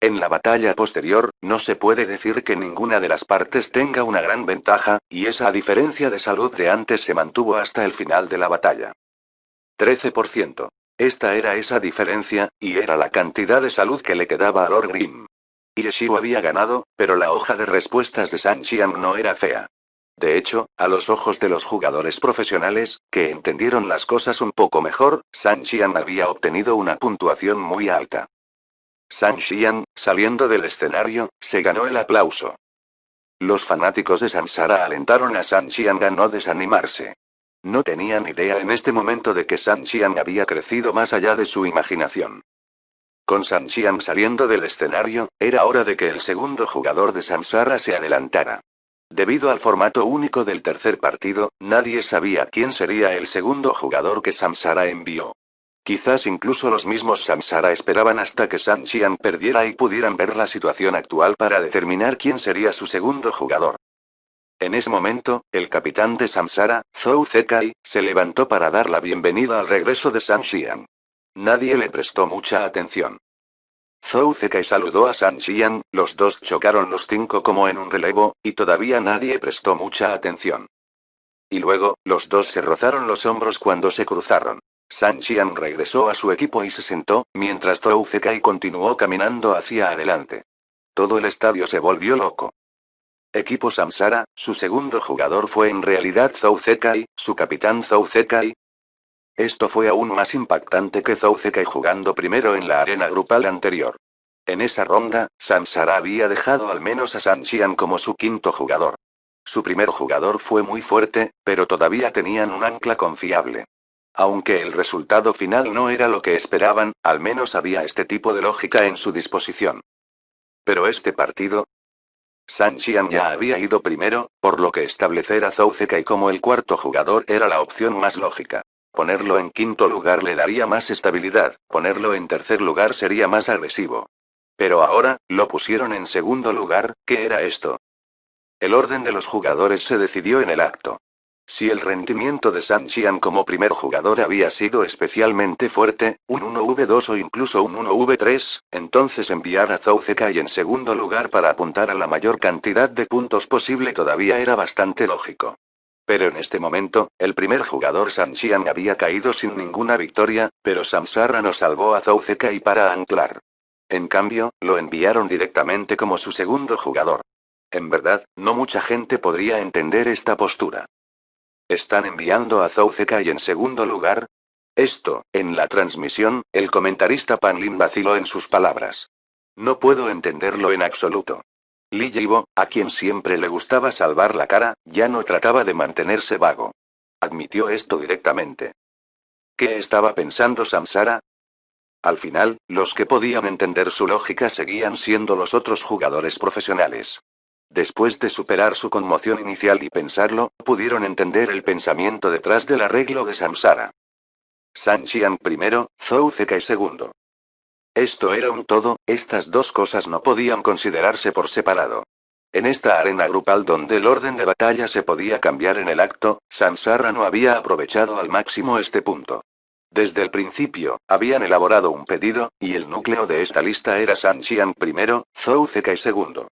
En la batalla posterior, no se puede decir que ninguna de las partes tenga una gran ventaja, y esa diferencia de salud de antes se mantuvo hasta el final de la batalla. 13%. Esta era esa diferencia, y era la cantidad de salud que le quedaba a Lord Grim. Yeshiu había ganado, pero la hoja de respuestas de Sanxian no era fea. De hecho, a los ojos de los jugadores profesionales, que entendieron las cosas un poco mejor, Sanxian había obtenido una puntuación muy alta. Sanxian, saliendo del escenario, se ganó el aplauso. Los fanáticos de Sansara alentaron a Sanxian a no desanimarse. No tenían idea en este momento de que Sanxian había crecido más allá de su imaginación. Con Sanxian saliendo del escenario, era hora de que el segundo jugador de Sansara se adelantara. Debido al formato único del tercer partido, nadie sabía quién sería el segundo jugador que Samsara envió. Quizás incluso los mismos Samsara esperaban hasta que San Xian perdiera y pudieran ver la situación actual para determinar quién sería su segundo jugador. En ese momento, el capitán de Samsara, Zhou Zekai, se levantó para dar la bienvenida al regreso de San Xian. Nadie le prestó mucha atención. Zhou Zekai saludó a San Xian, los dos chocaron los cinco como en un relevo, y todavía nadie prestó mucha atención. Y luego, los dos se rozaron los hombros cuando se cruzaron. San Xian regresó a su equipo y se sentó, mientras Zhou Zekai continuó caminando hacia adelante. Todo el estadio se volvió loco. Equipo Samsara, su segundo jugador fue en realidad Zhou Zekai, su capitán Zhou Zekai. Esto fue aún más impactante que Zhou Zekai jugando primero en la arena grupal anterior. En esa ronda, Samsara había dejado al menos a San Xian como su quinto jugador. Su primer jugador fue muy fuerte, pero todavía tenían un ancla confiable. Aunque el resultado final no era lo que esperaban, al menos había este tipo de lógica en su disposición. Pero este partido, San Xian ya había ido primero, por lo que establecer a Zhou Zekai como el cuarto jugador era la opción más lógica. Ponerlo en quinto lugar le daría más estabilidad, ponerlo en tercer lugar sería más agresivo. Pero ahora, lo pusieron en segundo lugar, ¿qué era esto? El orden de los jugadores se decidió en el acto. Si el rendimiento de San Xian como primer jugador había sido especialmente fuerte, un 1v2 o incluso un 1v3, entonces enviar a Zhou Zekai en segundo lugar para apuntar a la mayor cantidad de puntos posible todavía era bastante lógico. Pero en este momento, el primer jugador San Xian había caído sin ninguna victoria, pero Samsara no salvó a Zhou Zekai para anclar. En cambio, lo enviaron directamente como su segundo jugador. En verdad, no mucha gente podría entender esta postura. ¿Están enviando a Zhou Zekai en segundo lugar? Esto, en la transmisión, el comentarista Pan Lin vaciló en sus palabras. No puedo entenderlo en absoluto. Li Yibo, a quien siempre le gustaba salvar la cara, ya no trataba de mantenerse vago. Admitió esto directamente. ¿Qué estaba pensando Samsara? Al final, los que podían entender su lógica seguían siendo los otros jugadores profesionales. Después de superar su conmoción inicial y pensarlo, pudieron entender el pensamiento detrás del arreglo de Samsara. San Xian primero, Zhou Zekai segundo. Esto era un todo, estas dos cosas no podían considerarse por separado. En esta arena grupal donde el orden de batalla se podía cambiar en el acto, Samsara no había aprovechado al máximo este punto. Desde el principio, habían elaborado un pedido, y el núcleo de esta lista era San Xian primero, Zhou Zekai segundo.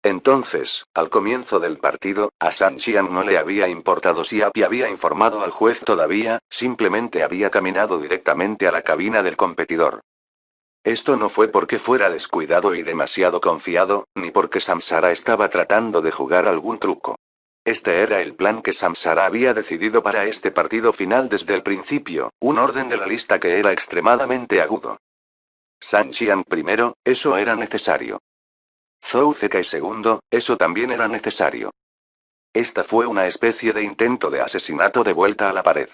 Entonces, al comienzo del partido, a San Xian no le había importado si Api había informado al juez todavía, simplemente había caminado directamente a la cabina del competidor. Esto no fue porque fuera descuidado y demasiado confiado, ni porque Samsara estaba tratando de jugar algún truco. Este era el plan que Samsara había decidido para este partido final desde el principio, un orden de la lista que era extremadamente agudo. San Xian primero, eso era necesario. Zhou Zekai segundo, eso también era necesario. Esta fue una especie de intento de asesinato de vuelta a la pared.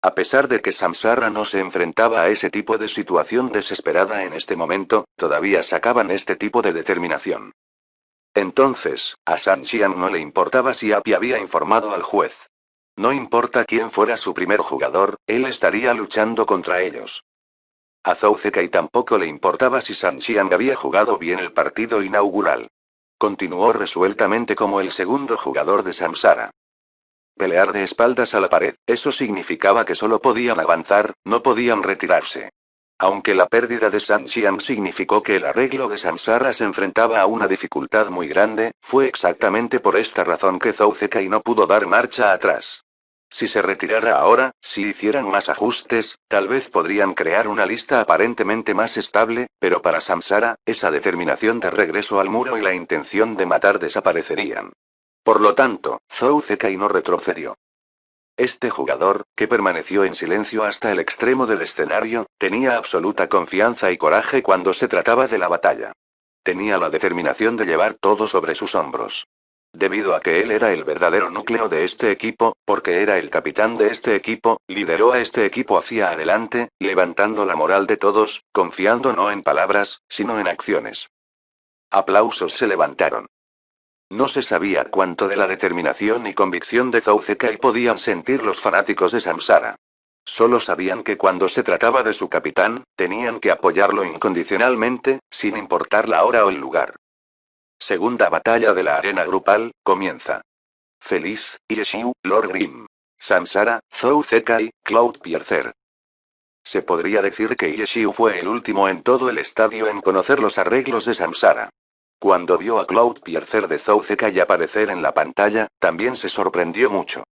A pesar de que Samsara no se enfrentaba a ese tipo de situación desesperada en este momento, todavía sacaban este tipo de determinación. Entonces, a San Xian no le importaba si Api había informado al juez. No importa quién fuera su primer jugador, él estaría luchando contra ellos. A Zhou Zekai tampoco le importaba si San Xian había jugado bien el partido inaugural. Continuó resueltamente como el segundo jugador de Samsara. Pelear de espaldas a la pared, eso significaba que solo podían avanzar, no podían retirarse. Aunque la pérdida de San Xian significó que el arreglo de Samsara se enfrentaba a una dificultad muy grande, fue exactamente por esta razón que Zhou Zekai no pudo dar marcha atrás. Si se retirara ahora, si hicieran más ajustes, tal vez podrían crear una lista aparentemente más estable, pero para Samsara, esa determinación de regreso al muro y la intención de matar desaparecerían. Por lo tanto, Zhou Zekai no retrocedió. Este jugador, que permaneció en silencio hasta el extremo del escenario, tenía absoluta confianza y coraje cuando se trataba de la batalla. Tenía la determinación de llevar todo sobre sus hombros. Debido a que él era el verdadero núcleo de este equipo, porque era el capitán de este equipo, lideró a este equipo hacia adelante, levantando la moral de todos, confiando no en palabras, sino en acciones. Aplausos se levantaron. No se sabía cuánto de la determinación y convicción de Zhou Zekai podían sentir los fanáticos de Samsara. Solo sabían que cuando se trataba de su capitán, tenían que apoyarlo incondicionalmente, sin importar la hora o el lugar. Segunda batalla de la arena grupal, comienza. Feliz, Yeshiu, Lord Grimm. Samsara, Zhou Zekai, Cloudpiercer. Se podría decir que Yeshiu fue el último en todo el estadio en conocer los arreglos de Samsara. Cuando vio a Cloudpiercer de Zhou Zekai aparecer en la pantalla, también se sorprendió mucho.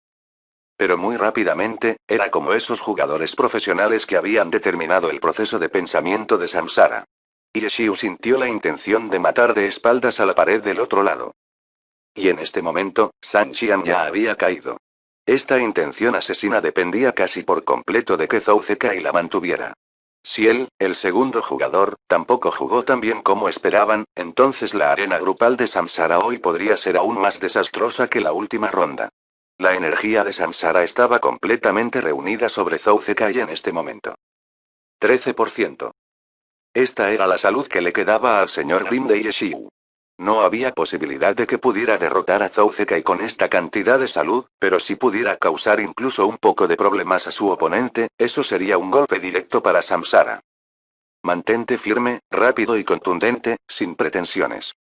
Pero muy rápidamente, era como esos jugadores profesionales que habían determinado el proceso de pensamiento de Samsara. Yeshiu sintió la intención de matar de espaldas a la pared del otro lado. Y en este momento, San Xian ya había caído. Esta intención asesina dependía casi por completo de que Zhou Zekai la mantuviera. Si él, el segundo jugador, tampoco jugó tan bien como esperaban, entonces la arena grupal de Samsara hoy podría ser aún más desastrosa que la última ronda. La energía de Samsara estaba completamente reunida sobre Zhou Zekai en este momento. 13%. Esta era la salud que le quedaba al señor Grim de Yeshiu. No había posibilidad de que pudiera derrotar a Zhou Zekai con esta cantidad de salud, pero si pudiera causar incluso un poco de problemas a su oponente, eso sería un golpe directo para Samsara. Mantente firme, rápido y contundente, sin pretensiones.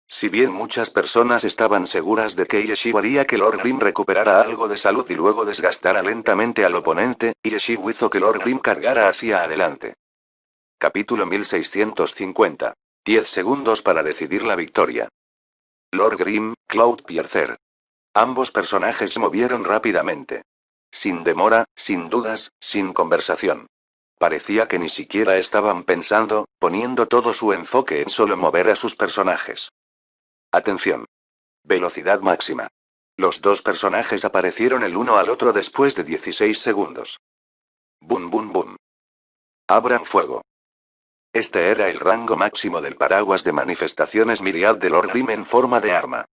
Si bien muchas personas estaban seguras de que Yeshiu haría que Lord Grim recuperara algo de salud y luego desgastara lentamente al oponente, Yeshiu hizo que Lord Grim cargara hacia adelante. Capítulo 1650. 10 segundos para decidir la victoria. Lord Grim, Cloudpiercer. Ambos personajes se movieron rápidamente. Sin demora, sin dudas, sin conversación. Parecía que ni siquiera estaban pensando, poniendo todo su enfoque en solo mover a sus personajes. Atención. Velocidad máxima. Los dos personajes aparecieron el uno al otro después de 16 segundos. Boom, boom, boom. Abran fuego. Este era el rango máximo del paraguas de manifestaciones Myriad de Lord Grim en forma de arma.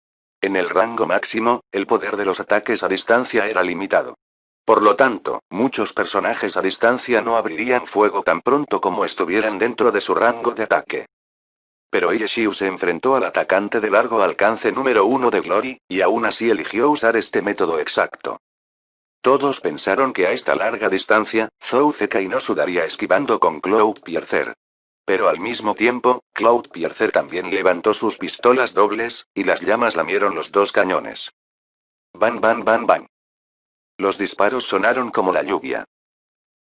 En el rango máximo, el poder de los ataques a distancia era limitado. Por lo tanto, muchos personajes a distancia no abrirían fuego tan pronto como estuvieran dentro de su rango de ataque. Pero Yeshiu se enfrentó al atacante de largo alcance número 1 de Glory, y aún así eligió usar este método exacto. Todos pensaron que a esta larga distancia, Zhou Zekai no sudaría esquivando con Cloudpiercer. Pero al mismo tiempo, Cloudpiercer también levantó sus pistolas dobles, y las llamas lamieron los dos cañones. Ban ban ban ban. Los disparos sonaron como la lluvia.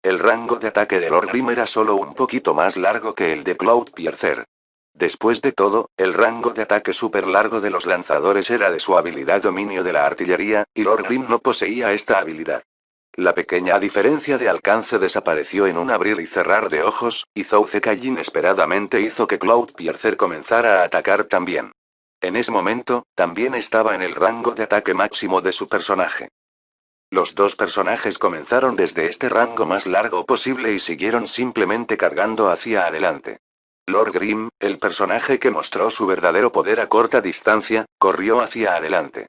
El rango de ataque de Lord Grim era solo un poquito más largo que el de Cloudpiercer. Después de todo, el rango de ataque súper largo de los lanzadores era de su habilidad dominio de la artillería, y Lord Grim no poseía esta habilidad. La pequeña diferencia de alcance desapareció en un abrir y cerrar de ojos, y Zhou Zekai inesperadamente hizo que Cloudpiercer comenzara a atacar también. En ese momento, también estaba en el rango de ataque máximo de su personaje. Los dos personajes comenzaron desde este rango más largo posible y siguieron simplemente cargando hacia adelante. Lord Grim, el personaje que mostró su verdadero poder a corta distancia, corrió hacia adelante.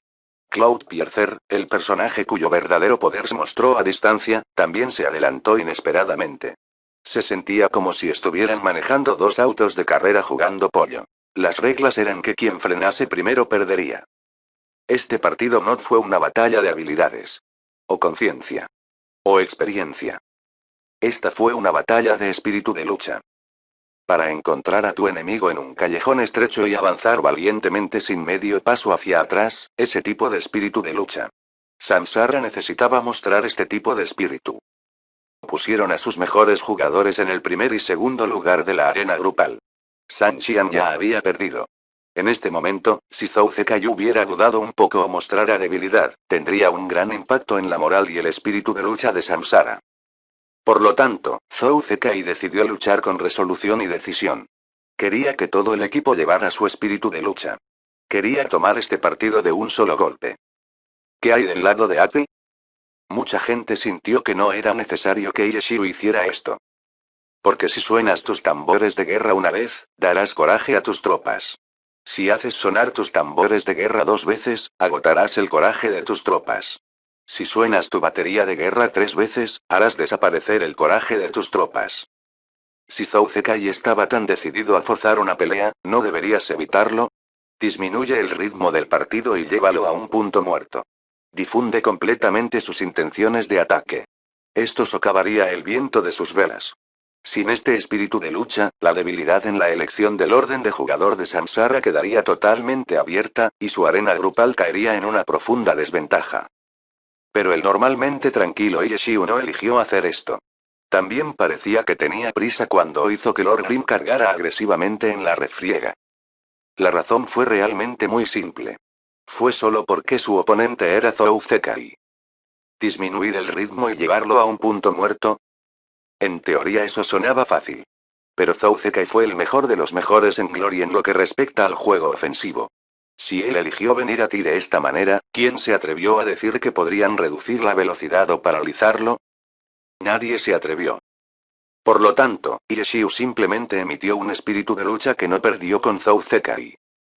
Cloudpiercer, el personaje cuyo verdadero poder se mostró a distancia, también se adelantó inesperadamente. Se sentía como si estuvieran manejando dos autos de carrera jugando pollo. Las reglas eran que quien frenase primero perdería. Este partido no fue una batalla de habilidades. O conciencia. O experiencia. Esta fue una batalla de espíritu de lucha. Para encontrar a tu enemigo en un callejón estrecho y avanzar valientemente sin medio paso hacia atrás, ese tipo de espíritu de lucha. Samsara necesitaba mostrar este tipo de espíritu. Pusieron a sus mejores jugadores en el primer y segundo lugar de la arena grupal. San Xian ya había perdido. En este momento, si Zhou Zekai hubiera dudado un poco o mostrara debilidad, tendría un gran impacto en la moral y el espíritu de lucha de Samsara. Por lo tanto, Zhou Zekai decidió luchar con resolución y decisión. Quería que todo el equipo llevara su espíritu de lucha. Quería tomar este partido de un solo golpe. ¿Qué hay del lado de Aki? Mucha gente sintió que no era necesario que Yeshiu hiciera esto. Porque si suenas tus tambores de guerra una vez, darás coraje a tus tropas. Si haces sonar tus tambores de guerra 2 veces, agotarás el coraje de tus tropas. Si suenas tu batería de guerra 3 veces, harás desaparecer el coraje de tus tropas. Si Zhou Zekai estaba tan decidido a forzar una pelea, ¿no deberías evitarlo? Disminuye el ritmo del partido y llévalo a un punto muerto. Difunde completamente sus intenciones de ataque. Esto socavaría el viento de sus velas. Sin este espíritu de lucha, la debilidad en la elección del orden de jugador de Samsara quedaría totalmente abierta, y su arena grupal caería en una profunda desventaja. Pero el normalmente tranquilo Yeshiu no eligió hacer esto. También parecía que tenía prisa cuando hizo que Lord Grim cargara agresivamente en la refriega. La razón fue realmente muy simple. Fue solo porque su oponente era Zhou Zekai. ¿Disminuir el ritmo y llevarlo a un punto muerto? En teoría eso sonaba fácil. Pero Zhou Zekai fue el mejor de los mejores en Glory en lo que respecta al juego ofensivo. Si él eligió venir a ti de esta manera, ¿quién se atrevió a decir que podrían reducir la velocidad o paralizarlo? Nadie se atrevió. Por lo tanto, Yeshiu simplemente emitió un espíritu de lucha que no perdió con Zhou Zekai.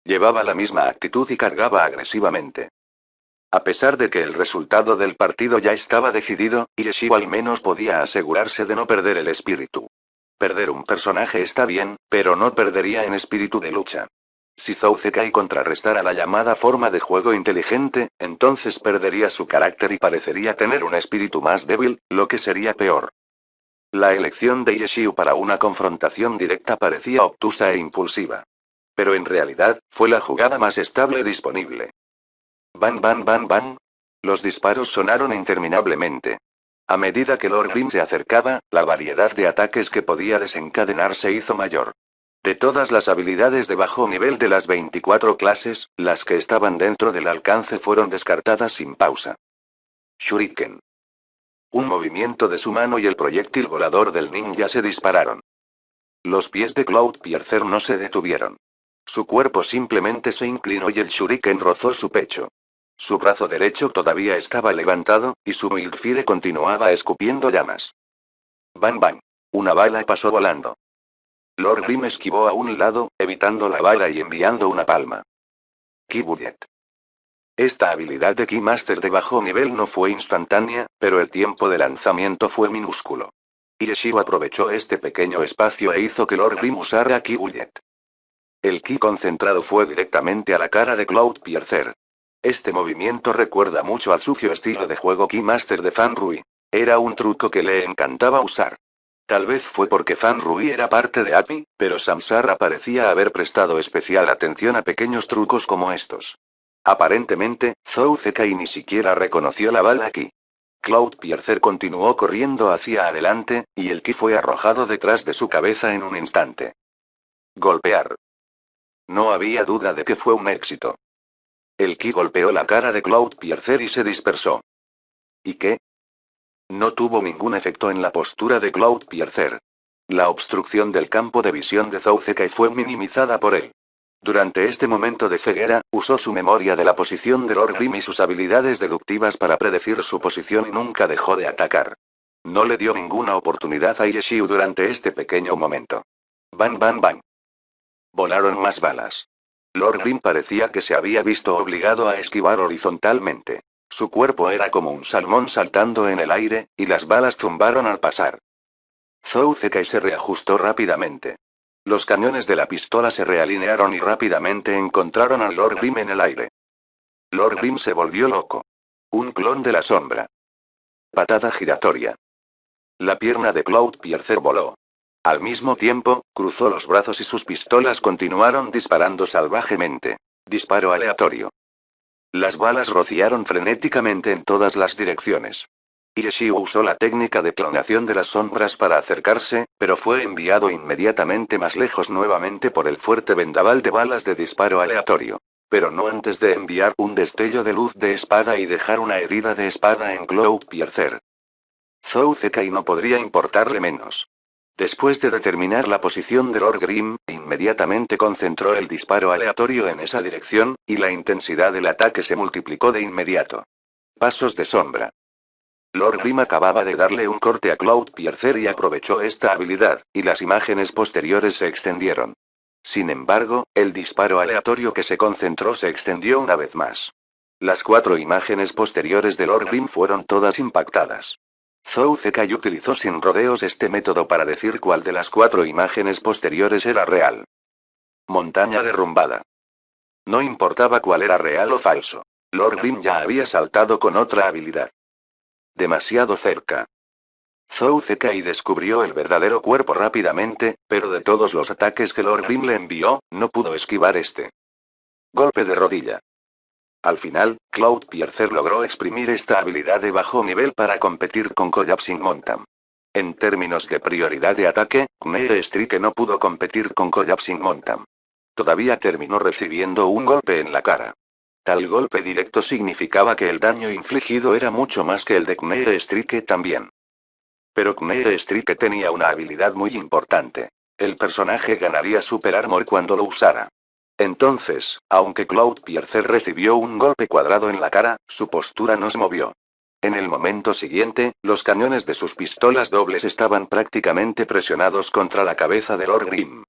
Llevaba la misma actitud y cargaba agresivamente. A pesar de que el resultado del partido ya estaba decidido, Yeshiu al menos podía asegurarse de no perder el espíritu. Perder un personaje está bien, pero no perdería en espíritu de lucha. Si Zhou Zekai contrarrestara la llamada forma de juego inteligente, entonces perdería su carácter y parecería tener un espíritu más débil, lo que sería peor. La elección de Yeshiu para una confrontación directa parecía obtusa e impulsiva. Pero en realidad, fue la jugada más estable disponible. Ban ban ban ban. Los disparos sonaron interminablemente. A medida que Lord Grim se acercaba, la variedad de ataques que podía desencadenar se hizo mayor. De todas las habilidades de bajo nivel de las 24 clases, las que estaban dentro del alcance fueron descartadas sin pausa. Shuriken. Un movimiento de su mano y el proyectil volador del ninja se dispararon. Los pies de Cloudpiercer no se detuvieron. Su cuerpo simplemente se inclinó y el shuriken rozó su pecho. Su brazo derecho todavía estaba levantado, y su Mildfire continuaba escupiendo llamas. Bang bang. Una bala pasó volando. Lord Grim esquivó a un lado, evitando la bala y enviando una palma. Ki Bullet. Esta habilidad de Keymaster de bajo nivel no fue instantánea, pero el tiempo de lanzamiento fue minúsculo. Yeshiu aprovechó este pequeño espacio e hizo que Lord Grim usara Ki Bullet. El ki concentrado fue directamente a la cara de Cloudpiercer. Este movimiento recuerda mucho al sucio estilo de juego Keymaster de Fan Rui. Era un truco que le encantaba usar. Tal vez fue porque Fan Rui era parte de API, pero Samsara parecía haber prestado especial atención a pequeños trucos como estos. Aparentemente, Zhou Zekai ni siquiera reconoció la bala ki. Cloudpiercer continuó corriendo hacia adelante, y el ki fue arrojado detrás de su cabeza en un instante. Golpear. No había duda de que fue un éxito. El ki golpeó la cara de Cloudpiercer y se dispersó. ¿Y qué? No tuvo ningún efecto en la postura de Cloudpiercer. La obstrucción del campo de visión de Zhou Zekai fue minimizada por él. Durante este momento de ceguera, usó su memoria de la posición de Lord Grim y sus habilidades deductivas para predecir su posición y nunca dejó de atacar. No le dio ninguna oportunidad a Yeshiu durante este pequeño momento. Bang bang bang. Volaron más balas. Lord Grim parecía que se había visto obligado a esquivar horizontalmente. Su cuerpo era como un salmón saltando en el aire, y las balas zumbaron al pasar. Zhou Zekai se reajustó rápidamente. Los cañones de la pistola se realinearon y rápidamente encontraron al Lord Grim en el aire. Lord Grim se volvió loco. Un clon de la sombra. Patada giratoria. La pierna de Cloudpiercer voló. Al mismo tiempo, cruzó los brazos y sus pistolas continuaron disparando salvajemente. Disparo aleatorio. Las balas rociaron frenéticamente en todas las direcciones. Yeshiu usó la técnica de clonación de las sombras para acercarse, pero fue enviado inmediatamente más lejos nuevamente por el fuerte vendaval de balas de disparo aleatorio. Pero no antes de enviar un destello de luz de espada y dejar una herida de espada en Cloudpiercer. Zhou Zekai no podría importarle menos. Después de determinar la posición de Lord Grim, inmediatamente concentró el disparo aleatorio en esa dirección, y la intensidad del ataque se multiplicó de inmediato. Pasos de sombra. Lord Grim acababa de darle un corte a Cloudpiercer y aprovechó esta habilidad, y las imágenes posteriores se extendieron. Sin embargo, el disparo aleatorio que se concentró se extendió una vez más. Las 4 imágenes posteriores de Lord Grim fueron todas impactadas. Zhou Zekai utilizó sin rodeos este método para decir cuál de las 4 imágenes posteriores era real. Montaña derrumbada. No importaba cuál era real o falso. Lord Grimm ya había saltado con otra habilidad. Demasiado cerca. Zhou Zekai descubrió el verdadero cuerpo rápidamente, pero de todos los ataques que Lord Grimm le envió, no pudo esquivar este. Golpe de rodilla. Al final, Cloudpiercer logró exprimir esta habilidad de bajo nivel para competir con Collapsing Mountain. En términos de prioridad de ataque, Knee Strike no pudo competir con Collapsing Mountain. Todavía terminó recibiendo un golpe en la cara. Tal golpe directo significaba que el daño infligido era mucho más que el de Knee Strike también. Pero Knee Strike tenía una habilidad muy importante. El personaje ganaría Super Armor cuando lo usara. Entonces, aunque Cloudpiercer recibió un golpe cuadrado en la cara, su postura no se movió. En el momento siguiente, los cañones de sus pistolas dobles estaban prácticamente presionados contra la cabeza de Lord Grimm.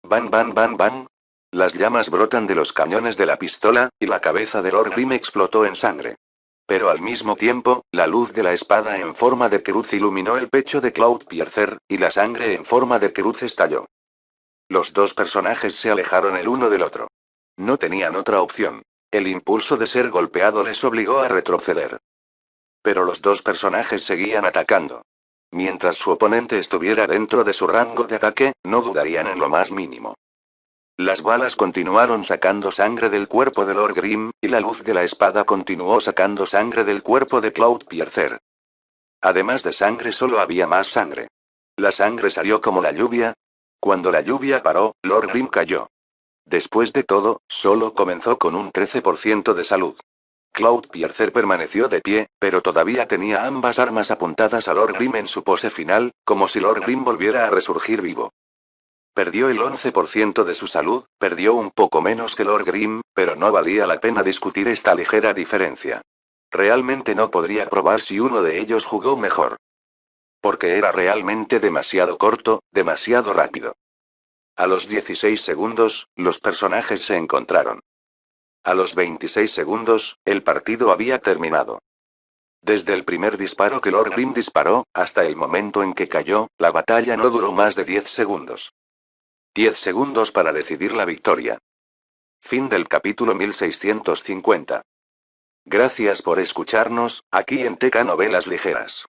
¡Ban, ban, ban, ban! Las llamas brotan de los cañones de la pistola, y la cabeza de Lord Grimm explotó en sangre. Pero al mismo tiempo, la luz de la espada en forma de cruz iluminó el pecho de Cloudpiercer, y la sangre en forma de cruz estalló. Los dos personajes se alejaron el uno del otro. No tenían otra opción. El impulso de ser golpeado les obligó a retroceder. Pero los dos personajes seguían atacando. Mientras su oponente estuviera dentro de su rango de ataque, no dudarían en lo más mínimo. Las balas continuaron sacando sangre del cuerpo de Lord Grimm, y la luz de la espada continuó sacando sangre del cuerpo de Cloudpiercer. Además de sangre solo había más sangre. La sangre salió como la lluvia. Cuando la lluvia paró, Lord Grimm cayó. Después de todo, solo comenzó con un 13% de salud. Cloudpiercer permaneció de pie, pero todavía tenía ambas armas apuntadas a Lord Grimm en su pose final, como si Lord Grimm volviera a resurgir vivo. Perdió el 11% de su salud, perdió un poco menos que Lord Grimm, pero no valía la pena discutir esta ligera diferencia. Realmente no podría probar si uno de ellos jugó mejor. Porque era realmente demasiado corto, demasiado rápido. A los 16 segundos, los personajes se encontraron. A los 26 segundos, el partido había terminado. Desde el primer disparo que Lord Grimm disparó, hasta el momento en que cayó, la batalla no duró más de 10 segundos. 10 segundos para decidir la victoria. Fin del capítulo 1650. Gracias por escucharnos, aquí en TK Novelas Ligeras.